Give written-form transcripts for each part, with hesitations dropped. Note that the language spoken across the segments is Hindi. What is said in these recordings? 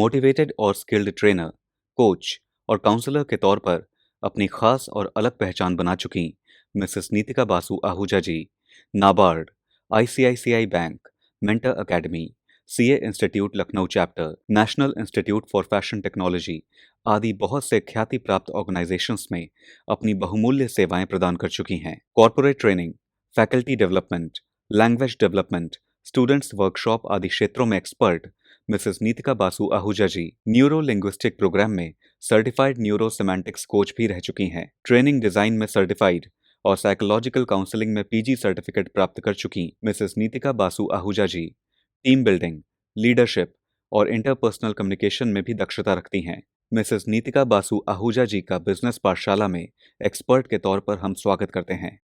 मोटिवेटेड और स्किल्ड ट्रेनर, कोच और काउंसलर के तौर पर अपनी खास और अलग पहचान बना चुकी Mrs Neetika Basu Ahuja ji NABARD, ICICI bank, mentor academy, CA institute Lucknow chapter, national institute for fashion technology आदि बहुत से ख्याति प्राप्त ऑर्गेनाइजेशंस में अपनी बहुमूल्य सेवाएं प्रदान कर चुकी हैं। Corporate training, faculty development, language development, students workshop आदि क्षेत्रों में एक्सपर्ट मिसेस नीतिका बासु आहूजा जी न्यूरो लिंग्विस्टिक प्रोग्राम में सर्टिफाइड न्यूरो सेमेंटिक्स कोच भी रह चुकी हैं। ट्रेनिंग डिजाइन में सर्टिफाइड और साइकोलॉजिकल काउंसलिंग में पीजी सर्टिफिकेट प्राप्त कर चुकी मिसेस नीतिका बासु आहूजा जी टीम बिल्डिंग, लीडरशिप और इंटरपर्सनल कम्युनिकेशन में भी दक्षता रखती हैं। मिसेस नीतिका बासु आहूजा जी का बिजनेस पाठशाला में एक्सपर्ट के तौर पर हम स्वागत करते हैं।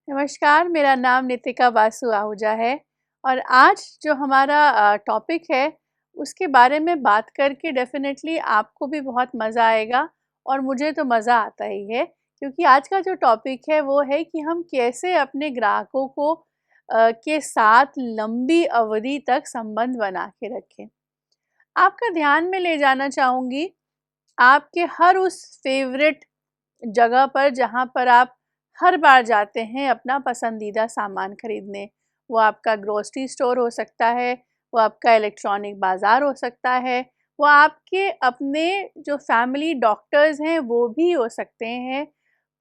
नमस्कार, मेरा नाम नितिका बासु आहूजा है और आज जो हमारा टॉपिक है उसके बारे में बात करके डेफिनेटली आपको भी बहुत मज़ा आएगा और मुझे तो मज़ा आता ही है, क्योंकि आज का जो टॉपिक है वो है कि हम कैसे अपने ग्राहकों को के साथ लंबी अवधि तक संबंध बना के रखें। आपका ध्यान में ले जाना चाहूँगी आपके हर उस फेवरेट जगह पर जहाँ पर आप हर बार जाते हैं अपना पसंदीदा सामान खरीदने। वो आपका ग्रोसरी स्टोर हो सकता है, वो आपका इलेक्ट्रॉनिक बाज़ार हो सकता है, वो आपके अपने जो फैमिली डॉक्टर्स हैं वो भी हो सकते हैं।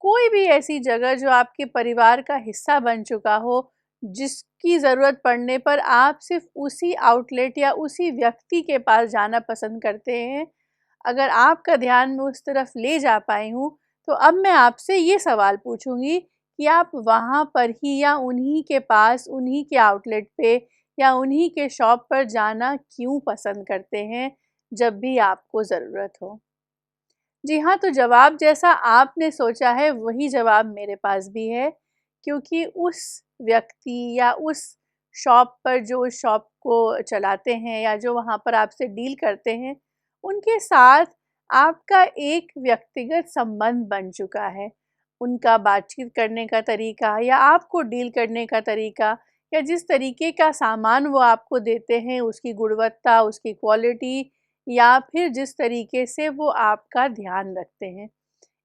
कोई भी ऐसी जगह जो आपके परिवार का हिस्सा बन चुका हो, जिसकी ज़रूरत पड़ने पर आप सिर्फ़ उसी आउटलेट या उसी व्यक्ति के पास जाना पसंद करते हैं। अगर आपका ध्यान मैं उस तरफ ले जा पाई हूँ, तो अब मैं आपसे ये सवाल पूछूंगी कि आप वहाँ पर ही या उन्हीं के पास, उन्हीं के आउटलेट पे या उन्हीं के शॉप पर जाना क्यों पसंद करते हैं जब भी आपको ज़रूरत हो। जी हाँ, तो जवाब जैसा आपने सोचा है वही जवाब मेरे पास भी है, क्योंकि उस व्यक्ति या उस शॉप पर जो उस शॉप को चलाते हैं या जो वहाँ पर आपसे डील करते हैं, उनके साथ आपका एक व्यक्तिगत संबंध बन चुका है। उनका बातचीत करने का तरीका या आपको डील करने का तरीका या जिस तरीके का सामान वो आपको देते हैं, उसकी गुणवत्ता, उसकी क्वालिटी या फिर जिस तरीके से वो आपका ध्यान रखते हैं,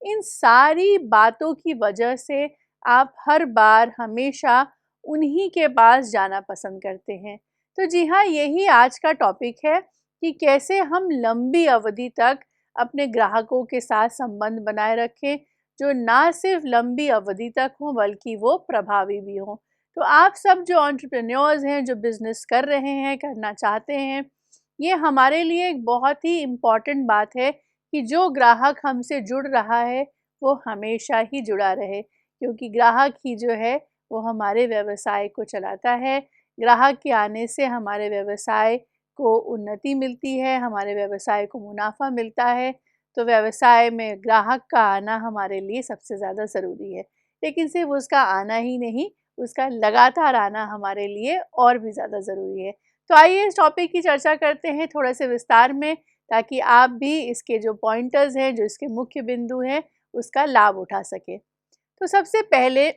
इन सारी बातों की वजह से आप हर बार हमेशा उन्हीं के पास जाना पसंद करते हैं। तो जी हाँ, यही आज का टॉपिक है कि कैसे हम लंबी अवधि तक अपने ग्राहकों के साथ संबंध बनाए रखें, जो ना सिर्फ लंबी अवधि तक हों बल्कि वो प्रभावी भी हों। तो आप सब जो एंटरप्रेन्योर्स हैं, जो बिज़नेस कर रहे हैं, करना चाहते हैं, ये हमारे लिए एक बहुत ही इम्पॉर्टेंट बात है कि जो ग्राहक हमसे जुड़ रहा है वो हमेशा ही जुड़ा रहे, क्योंकि ग्राहक ही जो है वो हमारे व्यवसाय को चलाता है। ग्राहक के आने से हमारे व्यवसाय को उन्नति मिलती है, हमारे व्यवसाय को मुनाफा मिलता है। तो व्यवसाय में ग्राहक का आना हमारे लिए सबसे ज़्यादा ज़रूरी है, लेकिन सिर्फ उसका आना ही नहीं, उसका लगातार आना हमारे लिए और भी ज़्यादा ज़रूरी है। तो आइए इस टॉपिक की चर्चा करते हैं थोड़े से विस्तार में, ताकि आप भी इसके जो पॉइंटर्स हैं, जो इसके मुख्य बिंदु हैं, उसका लाभ उठा सकें। तो सबसे पहले,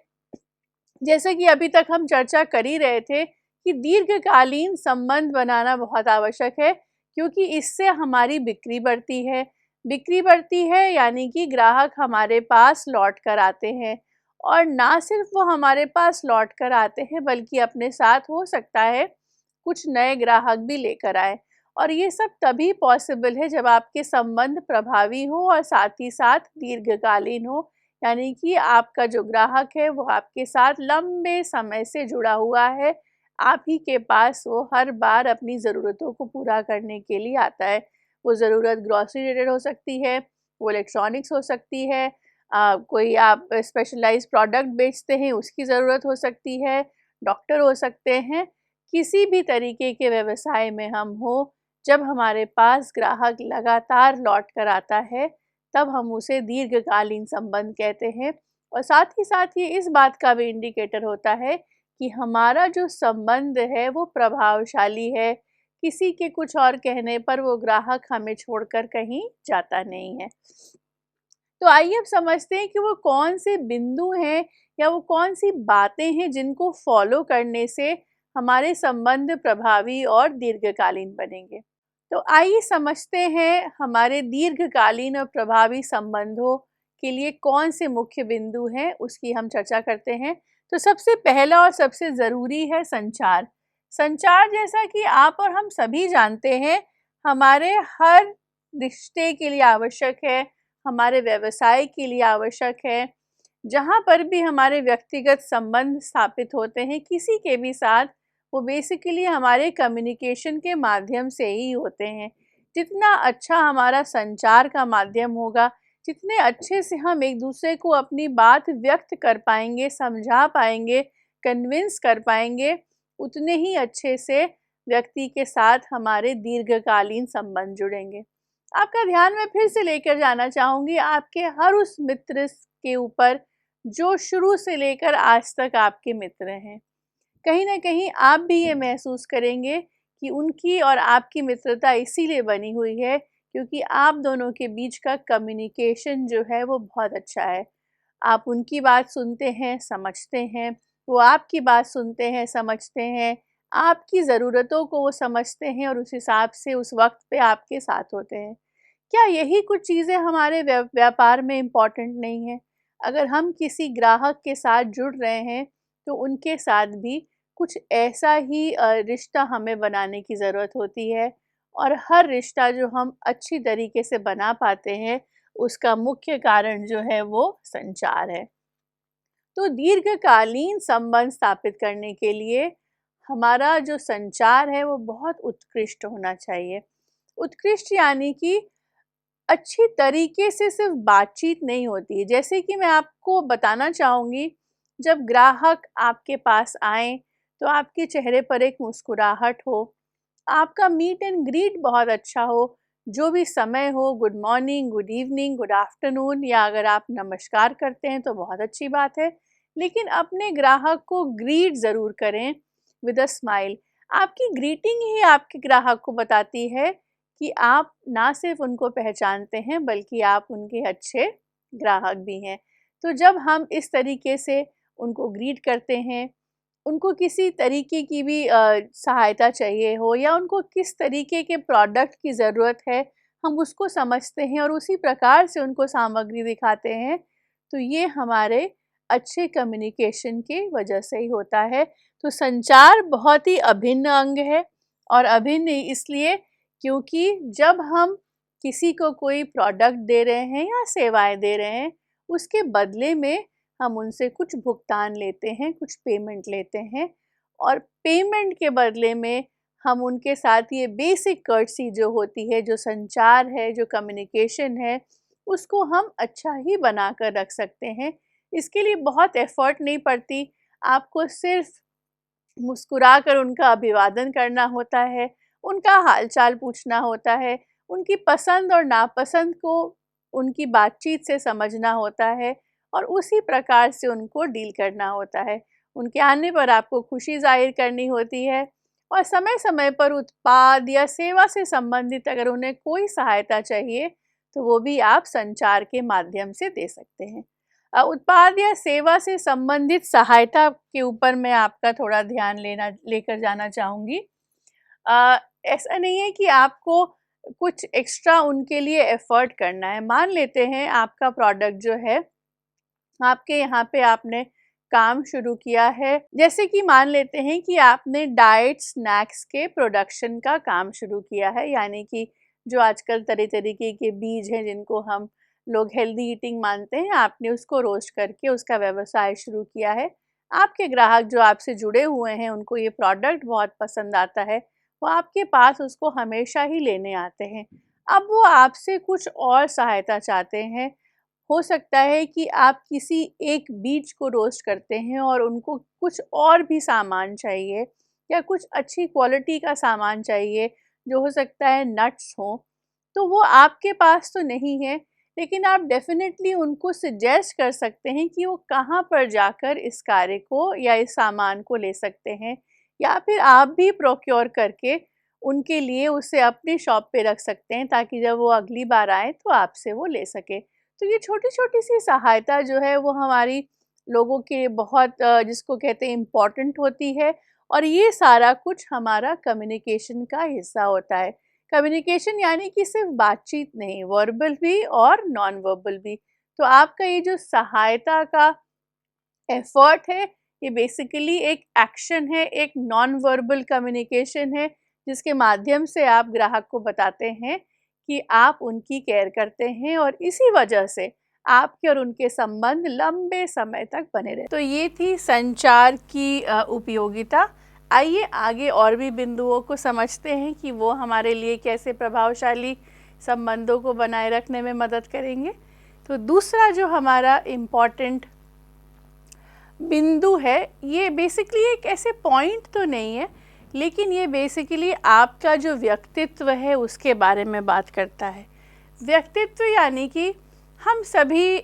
जैसे कि अभी तक हम चर्चा कर ही रहे थे कि दीर्घकालीन संबंध बनाना बहुत आवश्यक है, क्योंकि इससे हमारी बिक्री बढ़ती है। बिक्री बढ़ती है यानी कि ग्राहक हमारे पास लौट कर आते हैं, और ना सिर्फ वो हमारे पास लौट कर आते हैं बल्कि अपने साथ हो सकता है कुछ नए ग्राहक भी लेकर आए। और ये सब तभी पॉसिबल है जब आपके संबंध प्रभावी हो और साथ ही साथ दीर्घकालीन हो, यानी कि आपका जो ग्राहक है वो आपके साथ लंबे समय से जुड़ा हुआ है। आप ही के पास वो हर बार अपनी ज़रूरतों को पूरा करने के लिए आता है। वो ज़रूरत ग्रॉसरी रिलेटेड हो सकती है, वो इलेक्ट्रॉनिक्स हो सकती है, कोई आप स्पेशलाइज्ड प्रोडक्ट बेचते हैं उसकी ज़रूरत हो सकती है, डॉक्टर हो सकते हैं। किसी भी तरीके के व्यवसाय में हम हो, जब हमारे पास ग्राहक लगातार लौट कर आता है, तब हम उसे दीर्घकालीन संबंध कहते हैं। और साथ ही साथ ये इस बात का भी इंडिकेटर होता है कि हमारा जो संबंध है वो प्रभावशाली है। किसी के कुछ और कहने पर वो ग्राहक हमें छोड़कर कहीं जाता नहीं है। तो आइए अब समझते हैं कि वो कौन से बिंदु हैं या वो कौन सी बातें हैं जिनको फॉलो करने से हमारे संबंध प्रभावी और दीर्घकालीन बनेंगे। तो आइए समझते हैं हमारे दीर्घकालीन और प्रभावी संबंधों के लिए कौन से मुख्य बिंदु हैं, उसकी हम चर्चा करते हैं। तो सबसे पहला और सबसे ज़रूरी है संचार। संचार, जैसा कि आप और हम सभी जानते हैं, हमारे हर रिश्ते के लिए आवश्यक है, हमारे व्यवसाय के लिए आवश्यक है। जहाँ पर भी हमारे व्यक्तिगत संबंध स्थापित होते हैं किसी के भी साथ, वो बेसिकली हमारे कम्युनिकेशन के माध्यम से ही होते हैं। जितना अच्छा हमारा संचार का माध्यम होगा, जितने अच्छे से हम एक दूसरे को अपनी बात व्यक्त कर पाएंगे, समझा पाएंगे, कन्विंस कर पाएंगे, उतने ही अच्छे से व्यक्ति के साथ हमारे दीर्घकालीन संबंध जुड़ेंगे। आपका ध्यान मैं फिर से लेकर जाना चाहूँगी आपके हर उस मित्र के ऊपर जो शुरू से लेकर आज तक आपके मित्र हैं। कहीं न कहीं आप भी ये महसूस करेंगे कि उनकी और आपकी मित्रता इसीलिए बनी हुई है क्योंकि आप दोनों के बीच का कम्युनिकेशन जो है वो बहुत अच्छा है। आप उनकी बात सुनते हैं, समझते हैं, वो आपकी बात सुनते हैं, समझते हैं, आपकी ज़रूरतों को वो समझते हैं और उस हिसाब से उस वक़्त पे आपके साथ होते हैं। क्या यही कुछ चीज़ें हमारे व्यापार में इम्पॉर्टेंट नहीं हैं? अगर हम किसी ग्राहक के साथ जुड़ रहे हैं, तो उनके साथ भी कुछ ऐसा ही रिश्ता हमें बनाने की ज़रूरत होती है और हर रिश्ता जो हम अच्छी तरीके से बना पाते हैं, उसका मुख्य कारण जो है वो संचार है। तो दीर्घकालीन संबंध स्थापित करने के लिए हमारा जो संचार है वो बहुत उत्कृष्ट होना चाहिए। उत्कृष्ट यानी कि अच्छी तरीके से सिर्फ बातचीत नहीं होती है। जैसे कि मैं आपको बताना चाहूँगी, जब ग्राहक आपके पास आएँ, तो आपके चेहरे पर एक मुस्कुराहट हो, आपका मीट एंड ग्रीट बहुत अच्छा हो, जो भी समय हो, good morning, good evening, good afternoon, या अगर आप नमस्कार करते हैं तो बहुत अच्छी बात है। लेकिन अपने ग्राहक को ग्रीट ज़रूर करें विद अ स्माइल। आपकी ग्रीटिंग ही आपके ग्राहक को बताती है कि आप ना सिर्फ उनको पहचानते हैं बल्कि आप उनके अच्छे ग्राहक भी हैं। तो जब हम इस तरीके से उनको ग्रीट करते हैं, उनको किसी तरीके की भी सहायता चाहिए हो या उनको किस तरीके के प्रोडक्ट की ज़रूरत है, हम उसको समझते हैं और उसी प्रकार से उनको सामग्री दिखाते हैं, तो ये हमारे अच्छे कम्युनिकेशन की वजह से ही होता है। तो संचार बहुत ही अभिन्न अंग है और अभिन्न इसलिए क्योंकि जब हम किसी को कोई प्रोडक्ट दे रहे हैं या सेवाएं दे रहे हैं, उसके बदले में हम उनसे कुछ भुगतान लेते हैं, कुछ पेमेंट लेते हैं और पेमेंट के बदले में हम उनके साथ ये बेसिक कर्टसी जो होती है, जो संचार है, जो कम्युनिकेशन है, उसको हम अच्छा ही बनाकर रख सकते हैं। इसके लिए बहुत एफ़र्ट नहीं पड़ती, आपको सिर्फ मुस्कुराकर उनका अभिवादन करना होता है, उनका हाल-चाल पूछना होता है, उनकी पसंद और नापसंद को उनकी बातचीत से समझना होता है और उसी प्रकार से उनको डील करना होता है। उनके आने पर आपको खुशी ज़ाहिर करनी होती है और समय-समय पर उत्पाद या सेवा से संबंधित अगर उन्हें कोई सहायता चाहिए, तो वो भी आप संचार के माध्यम से दे सकते हैं। उत्पाद या सेवा से संबंधित सहायता के ऊपर मैं आपका थोड़ा ध्यान लेकर जाना चाहूँगी। ऐसा नहीं है कि आपको कुछ एक्स्ट्रा उनके लिए एफ़र्ट करना है। मान लेते हैं आपका प्रोडक्ट जो है, आपके यहाँ पे आपने काम शुरू किया है। जैसे कि मान लेते हैं कि आपने डाइट स्नैक्स के प्रोडक्शन का काम शुरू किया है, यानी कि जो आजकल तरह तरीके के बीज हैं जिनको हम लोग हेल्दी ईटिंग मानते हैं, आपने उसको रोस्ट करके उसका व्यवसाय शुरू किया है। आपके ग्राहक जो आपसे जुड़े हुए हैं, उनको ये प्रोडक्ट बहुत पसंद आता है, वो आपके पास उसको हमेशा ही लेने आते हैं। अब वो आपसे कुछ और सहायता चाहते हैं। हो सकता है कि आप किसी एक बीज को रोस्ट करते हैं और उनको कुछ और भी सामान चाहिए या कुछ अच्छी क्वालिटी का सामान चाहिए, जो हो सकता है नट्स हों, तो वो आपके पास तो नहीं है, लेकिन आप डेफ़िनेटली उनको सजेस्ट कर सकते हैं कि वो कहाँ पर जाकर इस कार्य को या इस सामान को ले सकते हैं, या फिर आप भी प्रोक्योर करके उनके लिए उसे अपनी शॉप पे रख सकते हैं ताकि जब वो अगली बार आएँ तो आपसे वो ले सकें। तो ये छोटी-छोटी सी सहायता जो है वो हमारी लोगों के लिए बहुत जिसको कहते हैं इम्पोर्टेंट होती है, और ये सारा कुछ हमारा कम्युनिकेशन का हिस्सा होता है। कम्युनिकेशन यानी कि सिर्फ बातचीत नहीं, वर्बल भी और नॉन वर्बल भी। तो आपका ये जो सहायता का एफर्ट है, ये बेसिकली एक एक्शन है, एक नॉन वर्बल कम्युनिकेशन है, जिसके माध्यम से आप ग्राहक को बताते हैं कि आप उनकी केयर करते हैं, और इसी वजह से आपके और उनके संबंध लंबे समय तक बने रहे। तो ये थी संचार की उपयोगिता। आइए आगे और भी बिंदुओं को समझते हैं कि वो हमारे लिए कैसे प्रभावशाली संबंधों को बनाए रखने में मदद करेंगे। तो दूसरा जो हमारा इम्पॉर्टेंट बिंदु है, ये बेसिकली एक ऐसे पॉइंट तो नहीं है, लेकिन ये बेसिकली आपका जो व्यक्तित्व है उसके बारे में बात करता है। व्यक्तित्व यानी कि हम सभी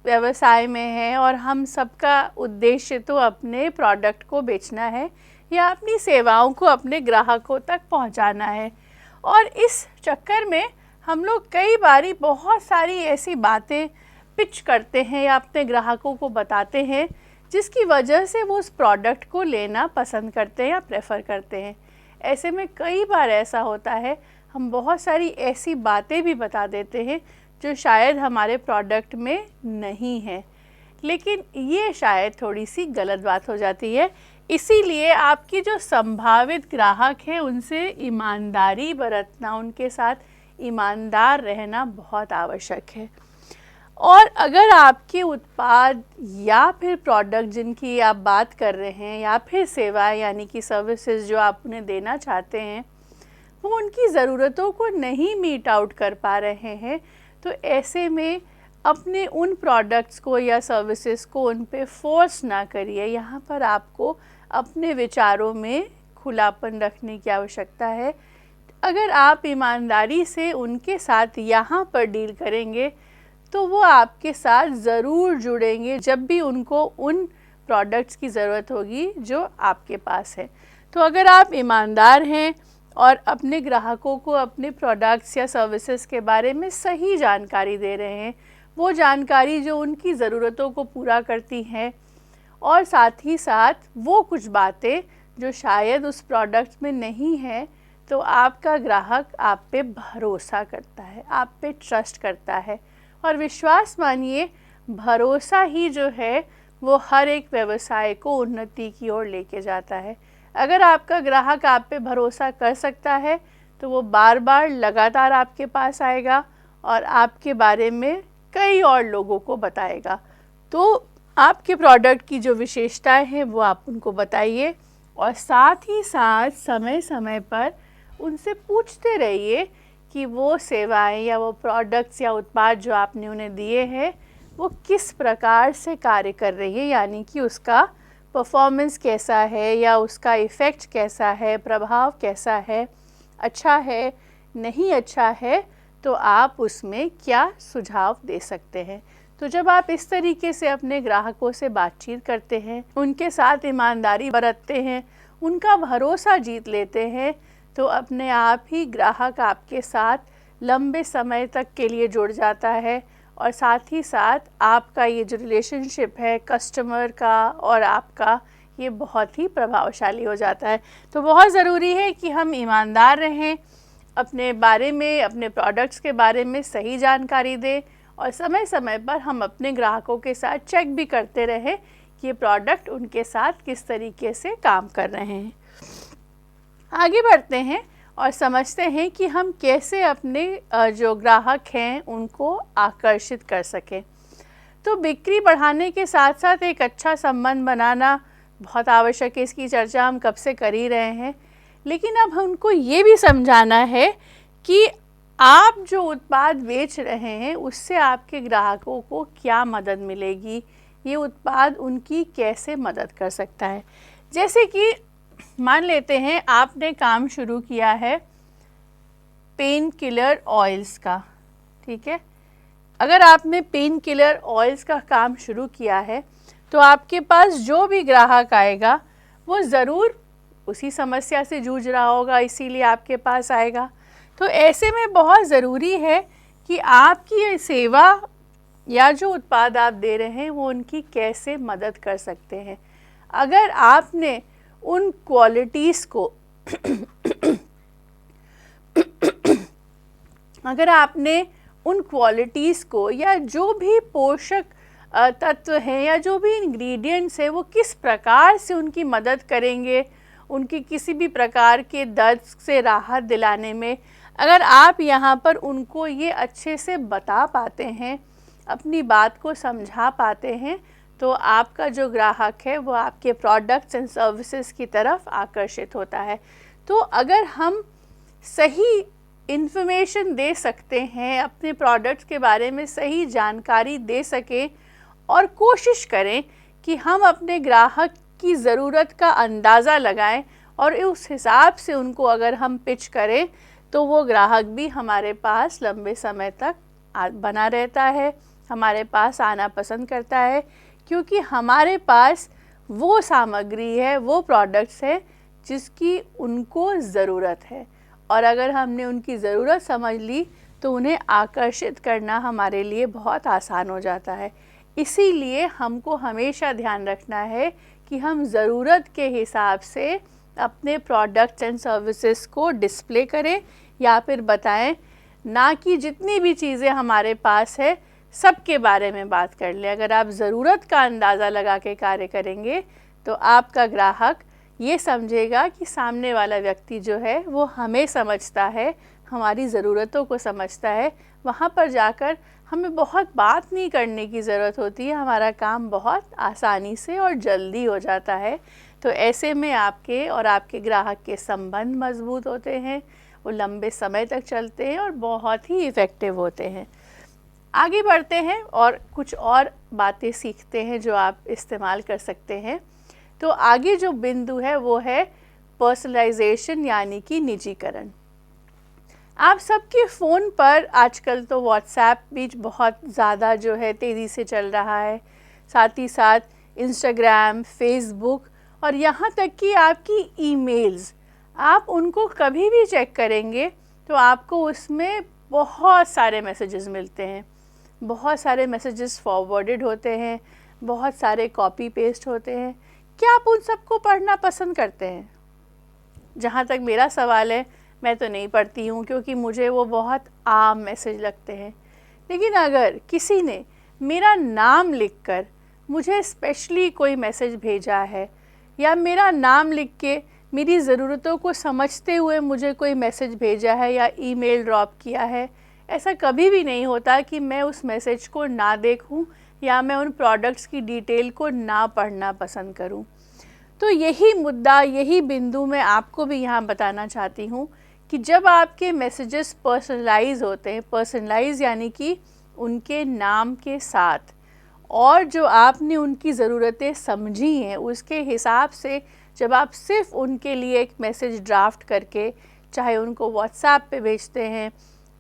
व्यवसाय में हैं और हम सबका उद्देश्य तो अपने प्रोडक्ट को बेचना है या अपनी सेवाओं को अपने ग्राहकों तक पहुंचाना है, और इस चक्कर में हम लोग कई बारी बहुत सारी ऐसी बातें पिच करते हैं या अपने ग्राहकों को बताते हैं जिसकी वजह से वो उस प्रोडक्ट को लेना पसंद करते हैं या प्रेफर करते हैं। ऐसे में कई बार ऐसा होता है, हम बहुत सारी ऐसी बातें भी बता देते हैं जो शायद हमारे प्रोडक्ट में नहीं है, लेकिन ये शायद थोड़ी सी गलत बात हो जाती है। इसीलिए आपकी जो संभावित ग्राहक हैं उनसे ईमानदारी बरतना, उनके साथ ईमानदार रहना बहुत आवश्यक है। और अगर आपके उत्पाद या फिर प्रोडक्ट जिनकी आप बात कर रहे हैं या फिर सेवाएं यानी कि सर्विसेज जो आप उन्हें देना चाहते हैं वो उनकी ज़रूरतों को नहीं मीट आउट कर पा रहे हैं, तो ऐसे में अपने उन प्रोडक्ट्स को या सर्विसेज को उन पे फोर्स ना करिए। यहाँ पर आपको अपने विचारों में खुलापन रखने की आवश्यकता है। अगर आप ईमानदारी से उनके साथ यहाँ पर डील करेंगे तो वो आपके साथ ज़रूर जुड़ेंगे जब भी उनको उन प्रोडक्ट्स की ज़रूरत होगी जो आपके पास है। तो अगर आप ईमानदार हैं और अपने ग्राहकों को अपने प्रोडक्ट्स या सर्विसेज के बारे में सही जानकारी दे रहे हैं, वो जानकारी जो उनकी ज़रूरतों को पूरा करती हैं, और साथ ही साथ वो कुछ बातें जो शायद उस प्रोडक्ट में नहीं है, तो आपका ग्राहक आप पे भरोसा करता है, आप पे ट्रस्ट करता है। और विश्वास मानिए, भरोसा ही जो है वो हर एक व्यवसाय को उन्नति की ओर लेके जाता है। अगर आपका ग्राहक आप पे भरोसा कर सकता है तो वो बार बार लगातार आपके पास आएगा और आपके बारे में कई और लोगों को बताएगा। तो आपके प्रोडक्ट की जो विशेषताएं हैं वो आप उनको बताइए, और साथ ही साथ समय समय पर उनसे पूछते रहिए कि वो सेवाएं या वो प्रोडक्ट्स या उत्पाद जो आपने उन्हें दिए हैं वो किस प्रकार से कार्य कर रही है, यानी कि उसका परफॉर्मेंस कैसा है या उसका इफ़ेक्ट कैसा है, प्रभाव कैसा है, अच्छा है, नहीं अच्छा है, तो आप उसमें क्या सुझाव दे सकते हैं। तो जब आप इस तरीके से अपने ग्राहकों से बातचीत करते हैं, उनके साथ ईमानदारी बरतते हैं, उनका भरोसा जीत लेते हैं, तो अपने आप ही ग्राहक आपके साथ लंबे समय तक के लिए जुड़ जाता है, और साथ ही साथ आपका ये जो रिलेशनशिप है कस्टमर का और आपका, ये बहुत ही प्रभावशाली हो जाता है। तो बहुत ज़रूरी है कि हम ईमानदार रहें, अपने बारे में, अपने प्रोडक्ट्स के बारे में सही जानकारी दें, और समय समय पर हम अपने ग्राहकों के साथ चेक भी करते रहें कि ये प्रोडक्ट उनके साथ किस तरीके से काम कर रहे हैं। आगे बढ़ते हैं और समझते हैं कि हम कैसे अपने जो ग्राहक हैं उनको आकर्षित कर सकें। तो बिक्री बढ़ाने के साथ साथ एक अच्छा संबंध बनाना बहुत आवश्यक है, इसकी चर्चा हम कब से कर ही रहे हैं, लेकिन अब हमको ये भी समझाना है कि आप जो उत्पाद बेच रहे हैं उससे आपके ग्राहकों को क्या मदद मिलेगी, ये उत्पाद उनकी कैसे मदद कर सकता है। जैसे कि मान लेते हैं आपने काम शुरू किया है पेन किलर ऑयल्स का, ठीक है। अगर आपने पेन किलर ऑयल्स का काम शुरू किया है तो आपके पास जो भी ग्राहक आएगा वो ज़रूर उसी समस्या से जूझ रहा होगा, इसीलिए आपके पास आएगा। तो ऐसे में बहुत ज़रूरी है कि आपकी ये सेवा या जो उत्पाद आप दे रहे हैं वो उनकी कैसे मदद कर सकते हैं। अगर आपने उन क्वालिटीज़ को अगर आपने उन क्वालिटीज़ को या जो भी पोषक तत्व हैं या जो भी इंग्रेडिएंट्स हैं वो किस प्रकार से उनकी मदद करेंगे उनकी किसी भी प्रकार के दर्द से राहत दिलाने में, अगर आप यहाँ पर उनको ये अच्छे से बता पाते हैं, अपनी बात को समझा पाते हैं, तो आपका जो ग्राहक है वो आपके प्रोडक्ट्स एंड सर्विसेज की तरफ आकर्षित होता है। तो अगर हम सही इन्फॉर्मेशन दे सकते हैं, अपने प्रोडक्ट्स के बारे में सही जानकारी दे सकें और कोशिश करें कि हम अपने ग्राहक की ज़रूरत का अंदाज़ा लगाएं और उस हिसाब से उनको अगर हम पिच करें तो वो ग्राहक भी हमारे पास लंबे समय तक बना रहता है, हमारे पास आना पसंद करता है, क्योंकि हमारे पास वो सामग्री है, वो प्रोडक्ट्स है जिसकी उनको ज़रूरत है। और अगर हमने उनकी ज़रूरत समझ ली तो उन्हें आकर्षित करना हमारे लिए बहुत आसान हो जाता है। इसीलिए हमको हमेशा ध्यान रखना है कि हम ज़रूरत के हिसाब से अपने प्रोडक्ट्स एंड सर्विसेज को डिस्प्ले करें या फिर बताएं, ना कि जितनी भी चीज़ें हमारे पास है सब के बारे में बात कर लें। अगर आप ज़रूरत का अंदाज़ा लगा के कार्य करेंगे तो आपका ग्राहक ये समझेगा कि सामने वाला व्यक्ति जो है वो हमें समझता है, हमारी ज़रूरतों को समझता है। वहाँ पर जाकर हमें बहुत बात नहीं करने की ज़रूरत होती है, हमारा काम बहुत आसानी से और जल्दी हो जाता है। तो ऐसे में आपके और आपके ग्राहक के संबंध मजबूत होते हैं, वो लंबे समय तक चलते हैं और बहुत ही इफ़ेक्टिव होते हैं। आगे बढ़ते हैं और कुछ और बातें सीखते हैं जो आप इस्तेमाल कर सकते हैं। तो आगे जो बिंदु है वो है पर्सनलाइजेशन यानी कि निजीकरण। आप सबके फ़ोन पर आजकल तो व्हाट्सएप भी बहुत ज़्यादा जो है तेज़ी से चल रहा है, साथ ही साथ इंस्टाग्राम, फेसबुक और यहाँ तक कि आपकी ईमेल्स, आप उनको कभी भी चेक करेंगे तो आपको उसमें बहुत सारे मैसेजेस मिलते हैं, बहुत सारे मैसेजेस फॉरवर्डेड होते हैं, बहुत सारे कॉपी पेस्ट होते हैं। क्या आप उन सबको पढ़ना पसंद करते हैं? जहाँ तक मेरा सवाल है, मैं तो नहीं पढ़ती हूँ क्योंकि मुझे वो बहुत आम मैसेज लगते हैं। लेकिन अगर किसी ने मेरा नाम लिखकर मुझे स्पेशली कोई मैसेज भेजा है या मेरा नाम लिख के मेरी ज़रूरतों को समझते हुए मुझे कोई मैसेज भेजा है या ईमेल ड्रॉप किया है, ऐसा कभी भी नहीं होता कि मैं उस मैसेज को ना देखूं या मैं उन प्रोडक्ट्स की डिटेल को ना पढ़ना पसंद करूं। तो यही मुद्दा, यही बिंदु मैं आपको भी यहाँ बताना चाहती हूँ कि जब आपके मैसेजेस पर्सनलाइज होते हैं, पर्सनलाइज यानी कि उनके नाम के साथ, और जो आपने उनकी ज़रूरतें समझी हैं उसके हिसाब से जब आप सिर्फ उनके लिए एक मैसेज ड्राफ्ट करके, चाहे उनको व्हाट्सएप पे भेजते हैं,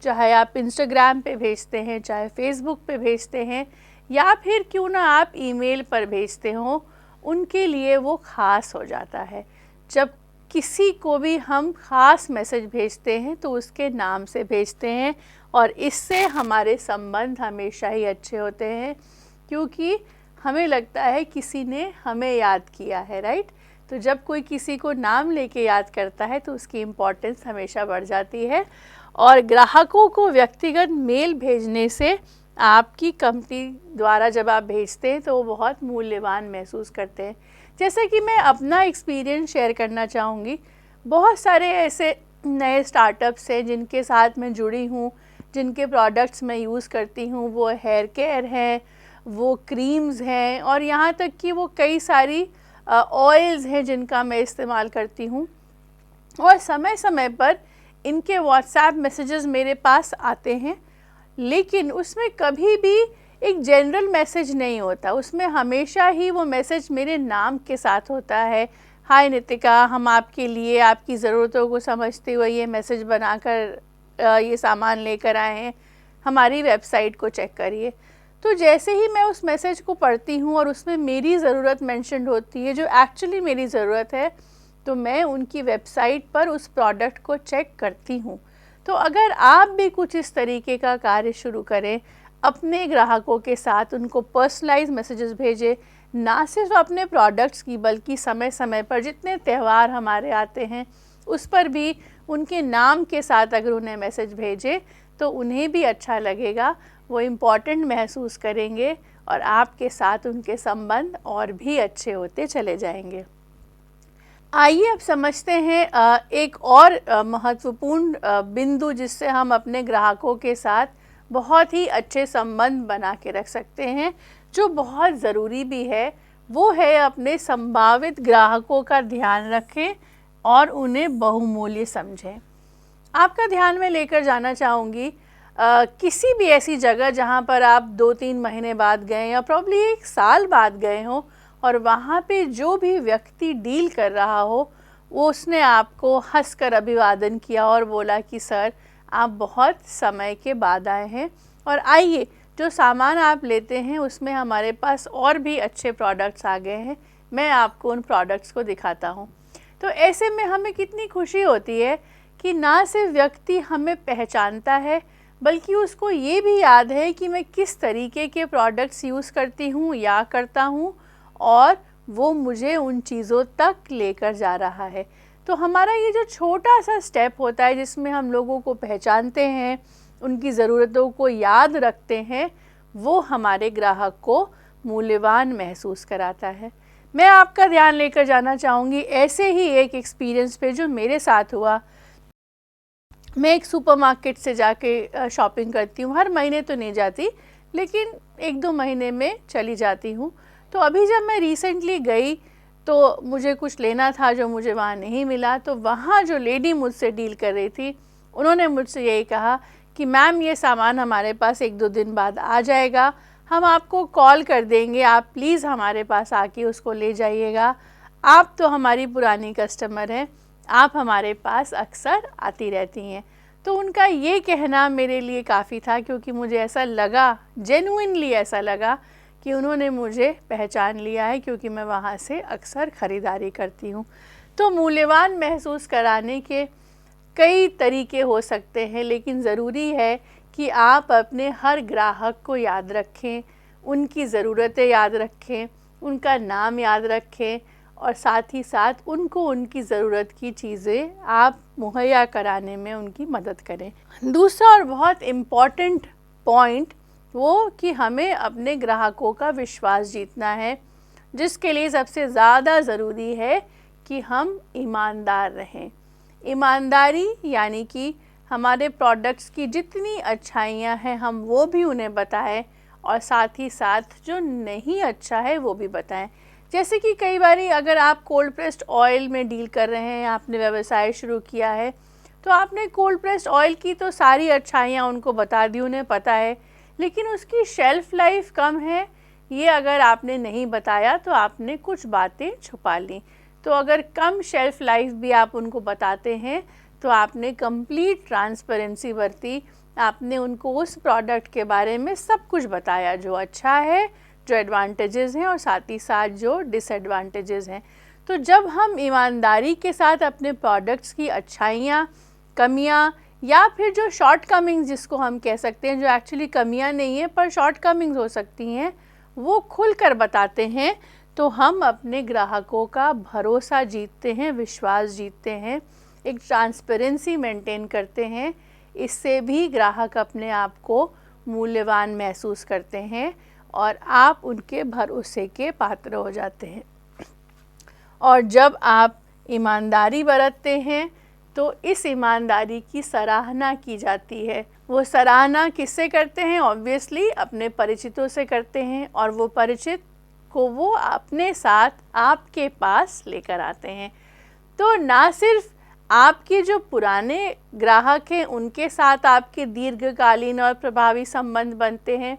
चाहे आप इंस्टाग्राम पे भेजते हैं, चाहे फेसबुक पे भेजते हैं, या फिर क्यों ना आप ईमेल पर भेजते हों, उनके लिए वो ख़ास हो जाता है। जब किसी को भी हम ख़ास मैसेज भेजते हैं तो उसके नाम से भेजते हैं और इससे हमारे संबंध हमेशा ही अच्छे होते हैं, क्योंकि हमें लगता है किसी ने हमें याद किया है, राइट। तो जब कोई किसी को नाम लेके याद करता है तो उसकी इम्पोर्टेंस हमेशा बढ़ जाती है। और ग्राहकों को व्यक्तिगत मेल भेजने से आपकी कंपनी द्वारा जब आप भेजते हैं तो वो बहुत मूल्यवान महसूस करते हैं। जैसे कि मैं अपना एक्सपीरियंस शेयर करना चाहूँगी, बहुत सारे ऐसे नए स्टार्टअप्स हैं जिनके साथ मैं जुड़ी हूँ, जिनके प्रोडक्ट्स मैं यूज़ करती हूँ। वो हेयर केयर हैं, वो क्रीम्स हैं, और यहाँ तक कि वो कई सारी ऑयल्स हैं जिनका मैं इस्तेमाल करती हूँ। और समय समय पर इनके व्हाट्सएप मैसेजेस मेरे पास आते हैं, लेकिन उसमें कभी भी एक जनरल मैसेज नहीं होता, उसमें हमेशा ही वो मैसेज मेरे नाम के साथ होता है। हाय नितिका, हम आपके लिए आपकी ज़रूरतों को समझते हुए ये मैसेज बनाकर ये सामान लेकर आए हैं, हमारी वेबसाइट को चेक करिए। तो जैसे ही मैं उस मैसेज को पढ़ती हूँ और उसमें मेरी ज़रूरत मेंशन होती है, जो एक्चुअली मेरी ज़रूरत है, तो मैं उनकी वेबसाइट पर उस प्रोडक्ट को चेक करती हूँ। तो अगर आप भी कुछ इस तरीके का कार्य शुरू करें, अपने ग्राहकों के साथ उनको पर्सनलाइज मैसेजेस भेजें, ना सिर्फ अपने प्रोडक्ट्स की बल्कि समय समय पर जितने त्यौहार हमारे आते हैं उस पर भी उनके नाम के साथ अगर उन्हें मैसेज भेजें तो उन्हें भी अच्छा लगेगा, वो इम्पॉर्टेंट महसूस करेंगे और आपके साथ उनके संबंध और भी अच्छे होते चले जाएंगे। आइए अब समझते हैं एक और महत्वपूर्ण बिंदु जिससे हम अपने ग्राहकों के साथ बहुत ही अच्छे संबंध बना के रख सकते हैं, जो बहुत ज़रूरी भी है। वो है अपने संभावित ग्राहकों का ध्यान रखें और उन्हें बहुमूल्य समझें। आपका ध्यान में लेकर जाना चाहूँगी किसी भी ऐसी जगह जहाँ पर आप 2-3 महीने बाद गए या प्रॉब्ली 1 साल बाद गए हों और वहाँ पे जो भी व्यक्ति डील कर रहा हो वो उसने आपको हंसकर अभिवादन किया और बोला कि सर आप बहुत समय के बाद आए हैं और आइए जो सामान आप लेते हैं उसमें हमारे पास और भी अच्छे प्रोडक्ट्स आ गए हैं, मैं आपको उन प्रोडक्ट्स को दिखाता हूँ। तो ऐसे में हमें कितनी खुशी होती है कि ना सिर्फ व्यक्ति हमें पहचानता है बल्कि उसको ये भी याद है कि मैं किस तरीके के प्रोडक्ट्स यूज़ करती हूँ या करता हूँ और वो मुझे उन चीज़ों तक लेकर जा रहा है। तो हमारा ये जो छोटा सा स्टेप होता है जिसमें हम लोगों को पहचानते हैं, उनकी ज़रूरतों को याद रखते हैं, वो हमारे ग्राहक को मूल्यवान महसूस कराता है। मैं आपका ध्यान लेकर जाना चाहूँगी ऐसे ही एक एक्सपीरियंस पे जो मेरे साथ हुआ। मैं एक सुपरमार्केट से जाके शॉपिंग करती हूँ, हर महीने तो नहीं जाती लेकिन 1-2 महीने में चली जाती हूँ। तो अभी जब मैं रिसेंटली गई तो मुझे कुछ लेना था जो मुझे वहाँ नहीं मिला, तो वहाँ जो लेडी मुझसे डील कर रही थी उन्होंने मुझसे यही कहा कि मैम ये सामान हमारे पास 1-2 दिन बाद आ जाएगा, हम आपको कॉल कर देंगे, आप प्लीज़ हमारे पास आके उसको ले जाइएगा, आप तो हमारी पुरानी कस्टमर हैं, आप हमारे पास अक्सर आती रहती हैं। तो उनका ये कहना मेरे लिए काफ़ी था क्योंकि मुझे ऐसा लगा, जेन्युइनली ऐसा लगा कि उन्होंने मुझे पहचान लिया है क्योंकि मैं वहाँ से अक्सर ख़रीदारी करती हूँ। तो मूल्यवान महसूस कराने के कई तरीके हो सकते हैं लेकिन ज़रूरी है कि आप अपने हर ग्राहक को याद रखें, उनकी ज़रूरतें याद रखें, उनका नाम याद रखें और साथ ही साथ उनको उनकी ज़रूरत की चीज़ें आप मुहैया कराने में उनकी मदद करें। दूसरा और बहुत इम्पॉर्टेंट पॉइंट वो कि हमें अपने ग्राहकों का विश्वास जीतना है, जिसके लिए सबसे ज़्यादा ज़रूरी है कि हम ईमानदार रहें। ईमानदारी यानी कि हमारे प्रोडक्ट्स की जितनी अच्छाइयाँ हैं हम वो भी उन्हें बताएं और साथ ही साथ जो नहीं अच्छा है वो भी बताएं। जैसे कि कई बारी अगर आप कोल्ड प्रेस्ड ऑयल में डील कर रहे हैं, आपने व्यवसाय शुरू किया है, तो आपने कोल्ड प्रेस्ड ऑयल की तो सारी अच्छाइयाँ उनको बता दी, उन्हें पता है, लेकिन उसकी शेल्फ़ लाइफ कम है, ये अगर आपने नहीं बताया तो आपने कुछ बातें छुपा ली। तो अगर कम शेल्फ़ लाइफ भी आप उनको बताते हैं तो आपने कंप्लीट ट्रांसपेरेंसी बरती, आपने उनको उस प्रोडक्ट के बारे में सब कुछ बताया जो अच्छा है, जो एडवांटेजेस हैं और साथ ही साथ जो डिसएडवांटेजेस हैं। तो जब हम ईमानदारी के साथ अपने प्रोडक्ट्स की अच्छाइयाँ, कमियाँ या फिर जो शॉर्ट कमिंग्स जिसको हम कह सकते हैं, जो एक्चुअली कमियाँ नहीं है पर शॉर्ट कमिंग्स हो सकती हैं, वो खुल कर बताते हैं, तो हम अपने ग्राहकों का भरोसा जीतते हैं, विश्वास जीतते हैं, एक ट्रांसपेरेंसी मेंटेन करते हैं। इससे भी ग्राहक अपने आप को मूल्यवान महसूस करते हैं और आप उनके भरोसे के पात्र हो जाते हैं। और जब आप ईमानदारी बरतते हैं तो इस ईमानदारी की सराहना की जाती है। वो सराहना किससे करते हैं? ऑब्वियसली अपने परिचितों से करते हैं और वो परिचित को वो अपने साथ आपके पास लेकर आते हैं। तो ना सिर्फ आपके जो पुराने ग्राहक हैं उनके साथ आपके दीर्घकालीन और प्रभावी संबंध बनते हैं,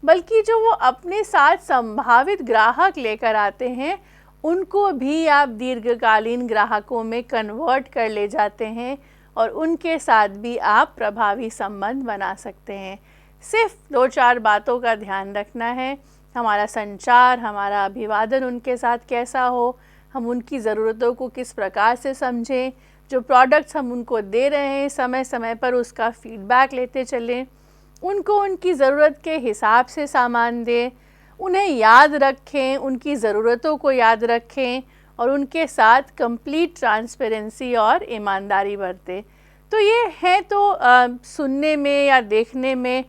बल्कि जो वो अपने साथ संभावित ग्राहक लेकर आते हैं उनको भी आप दीर्घकालीन ग्राहकों में कन्वर्ट कर ले जाते हैं और उनके साथ भी आप प्रभावी संबंध बना सकते हैं। सिर्फ 2-4 बातों का ध्यान रखना है, हमारा संचार, हमारा अभिवादन उनके साथ कैसा हो, हम उनकी ज़रूरतों को किस प्रकार से समझें, जो प्रोडक्ट्स हम उनको दे रहे हैं समय समय पर उसका फीडबैक लेते चलें, उनको उनकी ज़रूरत के हिसाब से सामान दें, उन्हें याद रखें, उनकी ज़रूरतों को याद रखें और उनके साथ कंप्लीट ट्रांसपेरेंसी और ईमानदारी बरतें। तो ये है तो सुनने में या देखने में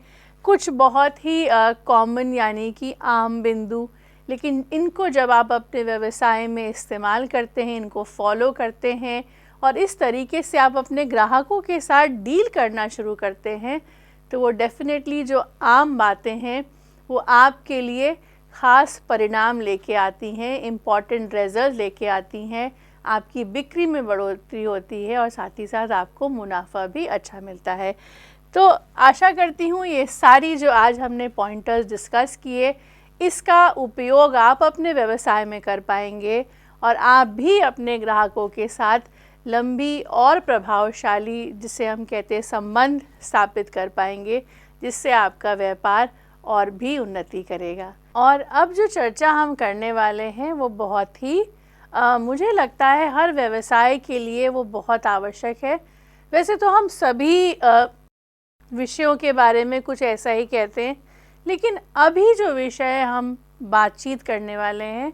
कुछ बहुत ही कॉमन यानी कि आम बिंदु, लेकिन इनको जब आप अपने व्यवसाय में इस्तेमाल करते हैं, इनको फॉलो करते हैं और इस तरीके से आप अपने ग्राहकों के साथ डील करना शुरू करते हैं, तो वो डेफ़िनेटली जो आम बातें हैं वो आपके लिए ख़ास परिणाम लेके आती हैं, इम्पॉर्टेंट रिज़ल्ट लेके आती हैं, आपकी बिक्री में बढ़ोतरी होती है और साथ ही साथ आपको मुनाफा भी अच्छा मिलता है। तो आशा करती हूँ ये सारी जो आज हमने पॉइंटर्स डिस्कस किए, इसका उपयोग आप अपने व्यवसाय में कर पाएंगे और आप भी अपने ग्राहकों के साथ लंबी और प्रभावशाली, जिसे हम कहते हैं, संबंध स्थापित कर पाएंगे, जिससे आपका व्यापार और भी उन्नति करेगा। और अब जो चर्चा हम करने वाले हैं वो बहुत ही मुझे लगता है हर व्यवसाय के लिए वो बहुत आवश्यक है। वैसे तो हम सभी विषयों के बारे में कुछ ऐसा ही कहते हैं, लेकिन अभी जो विषय हम बातचीत करने वाले हैं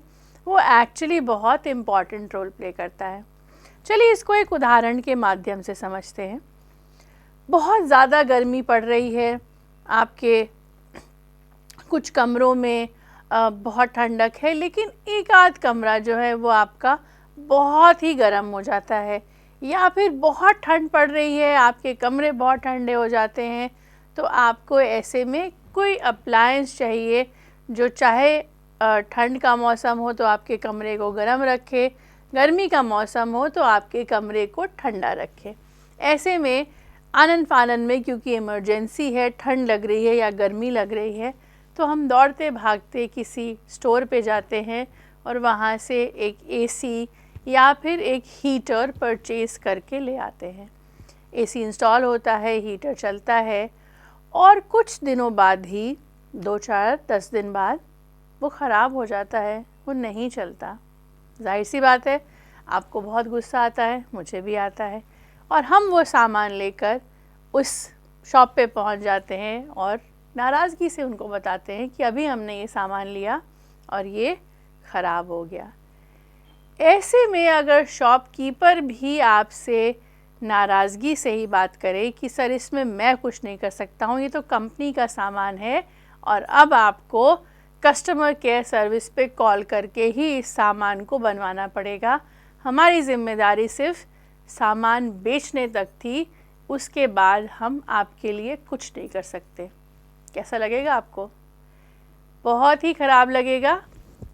वो एक्चुअली बहुत इम्पॉर्टेंट रोल प्ले करता है। चलिए इसको एक उदाहरण के माध्यम से समझते हैं। बहुत ज़्यादा गर्मी पड़ रही है, आपके कुछ कमरों में बहुत ठंडक है, लेकिन एक आध कमरा जो है वो आपका बहुत ही गर्म हो जाता है, या फिर बहुत ठंड पड़ रही है, आपके कमरे बहुत ठंडे हो जाते हैं। तो आपको ऐसे में कोई अप्लायंस चाहिए जो चाहे ठंड का मौसम हो तो आपके कमरे को गर्म रखे, गर्मी का मौसम हो तो आपके कमरे को ठंडा रखे। ऐसे में आनन फानन में, क्योंकि इमरजेंसी है, ठंड लग रही है या गर्मी लग रही है, तो हम दौड़ते भागते किसी स्टोर पे जाते हैं और वहाँ से एक एसी या फिर एक हीटर परचेज़ करके ले आते हैं। एसी इंस्टॉल होता है, हीटर चलता है और कुछ दिनों बाद ही 2-4-10 दिन बाद वो ख़राब हो जाता है, वो नहीं चलता। जाहिर सी बात है, आपको बहुत गुस्सा आता है, मुझे भी आता है, और हम वो सामान लेकर उस शॉप पे पहुंच जाते हैं और नाराज़गी से उनको बताते हैं कि अभी हमने ये सामान लिया और ये ख़राब हो गया। ऐसे में अगर शॉपकीपर भी आपसे नाराज़गी से ही बात करे कि सर इसमें मैं कुछ नहीं कर सकता हूँ, ये तो कंपनी का सामान है और अब आपको कस्टमर केयर सर्विस पे कॉल करके ही इस सामान को बनवाना पड़ेगा, हमारी ज़िम्मेदारी सिर्फ सामान बेचने तक थी, उसके बाद हम आपके लिए कुछ नहीं कर सकते। कैसा लगेगा आपको? बहुत ही ख़राब लगेगा।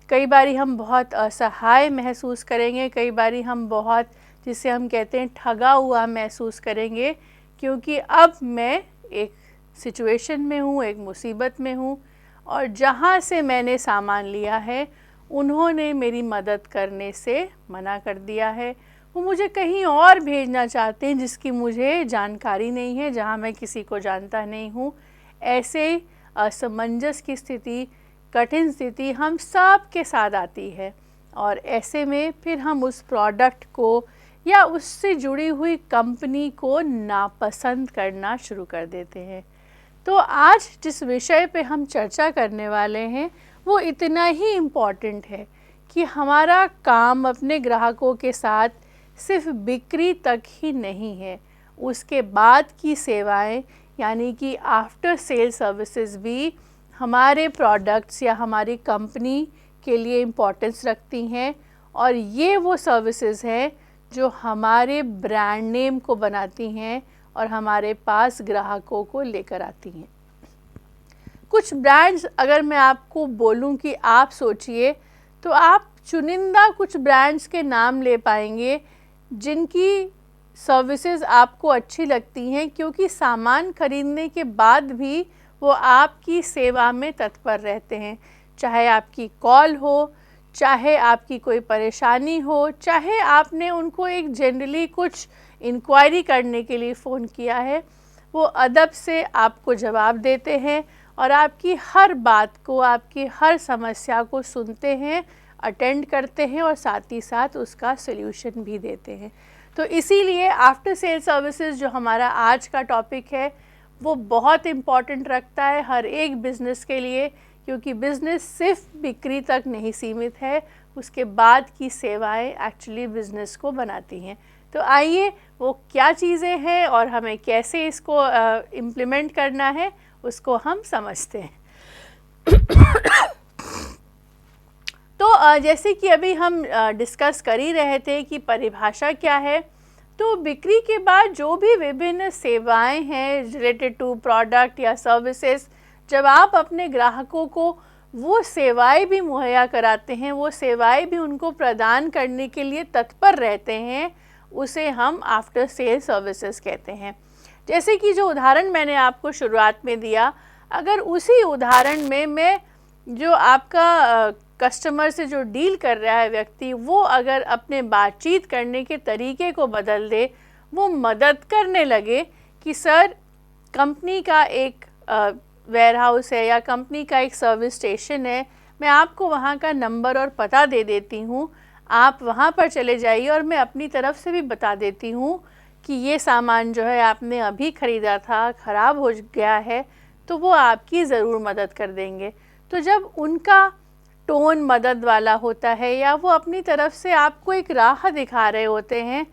कई बारी हम बहुत असहाय महसूस करेंगे, कई बारी हम बहुत, जिसे हम कहते हैं, ठगा हुआ महसूस करेंगे, क्योंकि अब मैं एक सिचुएशन में हूँ, एक मुसीबत में हूँ और जहाँ से मैंने सामान लिया है उन्होंने मेरी मदद करने से मना कर दिया है। वो मुझे कहीं और भेजना चाहते हैं जिसकी मुझे जानकारी नहीं है, जहाँ मैं किसी को जानता नहीं हूँ। ऐसे असमंजस की स्थिति, कठिन स्थिति हम सब के साथ आती है और ऐसे में फिर हम उस प्रोडक्ट को या उससे जुड़ी हुई कंपनी को नापसंद करना शुरू कर देते हैं। तो आज जिस विषय पे हम चर्चा करने वाले हैं वो इतना ही इम्पॉर्टेंट है कि हमारा काम अपने ग्राहकों के साथ सिर्फ बिक्री तक ही नहीं है, उसके बाद की सेवाएं यानी कि आफ्टर सेल सर्विसेज भी हमारे प्रोडक्ट्स या हमारी कंपनी के लिए इम्पोर्टेंस रखती हैं और ये वो सर्विसेज हैं जो हमारे ब्रांड नेम को बनाती हैं और हमारे पास ग्राहकों को लेकर आती हैं। कुछ ब्रांड्स अगर मैं आपको बोलूं कि आप सोचिए, तो आप चुनिंदा कुछ ब्रांड्स के नाम ले पाएंगे जिनकी सर्विसेज आपको अच्छी लगती हैं, क्योंकि सामान खरीदने के बाद भी वो आपकी सेवा में तत्पर रहते हैं। चाहे आपकी कॉल हो, चाहे आपकी कोई परेशानी हो, चाहे आपने उनको एक जनरली कुछ इंक्वायरी करने के लिए फ़ोन किया है, वो अदब से आपको जवाब देते हैं और आपकी हर बात को, आपकी हर समस्या को सुनते हैं, अटेंड करते हैं और साथ ही साथ उसका सल्यूशन भी देते हैं। तो इसीलिए आफ्टर सेल सर्विसेज जो हमारा आज का टॉपिक है वो बहुत इम्पॉर्टेंट रखता है हर एक बिज़नेस के लिए, क्योंकि बिज़नेस सिर्फ बिक्री तक नहीं सीमित है, उसके बाद की सेवाएं एक्चुअली बिज़नेस को बनाती हैं। तो आइए वो क्या चीज़ें हैं और हमें कैसे इसको इम्प्लीमेंट करना है उसको हम समझते हैं। तो जैसे कि अभी हम डिस्कस कर ही रहे थे कि परिभाषा क्या है, तो बिक्री के बाद जो भी विभिन्न सेवाएं हैं रिलेटेड टू प्रोडक्ट या सर्विसेज, जब आप अपने ग्राहकों को वो सेवाएं भी मुहैया कराते हैं, वो सेवाएं भी उनको प्रदान करने के लिए तत्पर रहते हैं, उसे हम आफ्टर सेल सर्विसेज कहते हैं। जैसे कि जो उदाहरण मैंने आपको शुरुआत में दिया, अगर उसी उदाहरण में मैं जो आपका कस्टमर से जो डील कर रहा है व्यक्ति, वो अगर अपने बातचीत करने के तरीके को बदल दे, वो मदद करने लगे कि सर कंपनी का एक वेयरहाउस है या कंपनी का एक सर्विस स्टेशन है, मैं आपको वहाँ का नंबर और पता दे देती हूँ, आप वहाँ पर चले जाइए और मैं अपनी तरफ से भी बता देती हूँ कि ये सामान जो है आपने अभी ख़रीदा था ख़राब हो गया है, तो वो आपकी ज़रूर मदद कर देंगे। तो जब उनका टोन मदद वाला होता है या वो अपनी तरफ से आपको एक राह दिखा रहे होते हैं,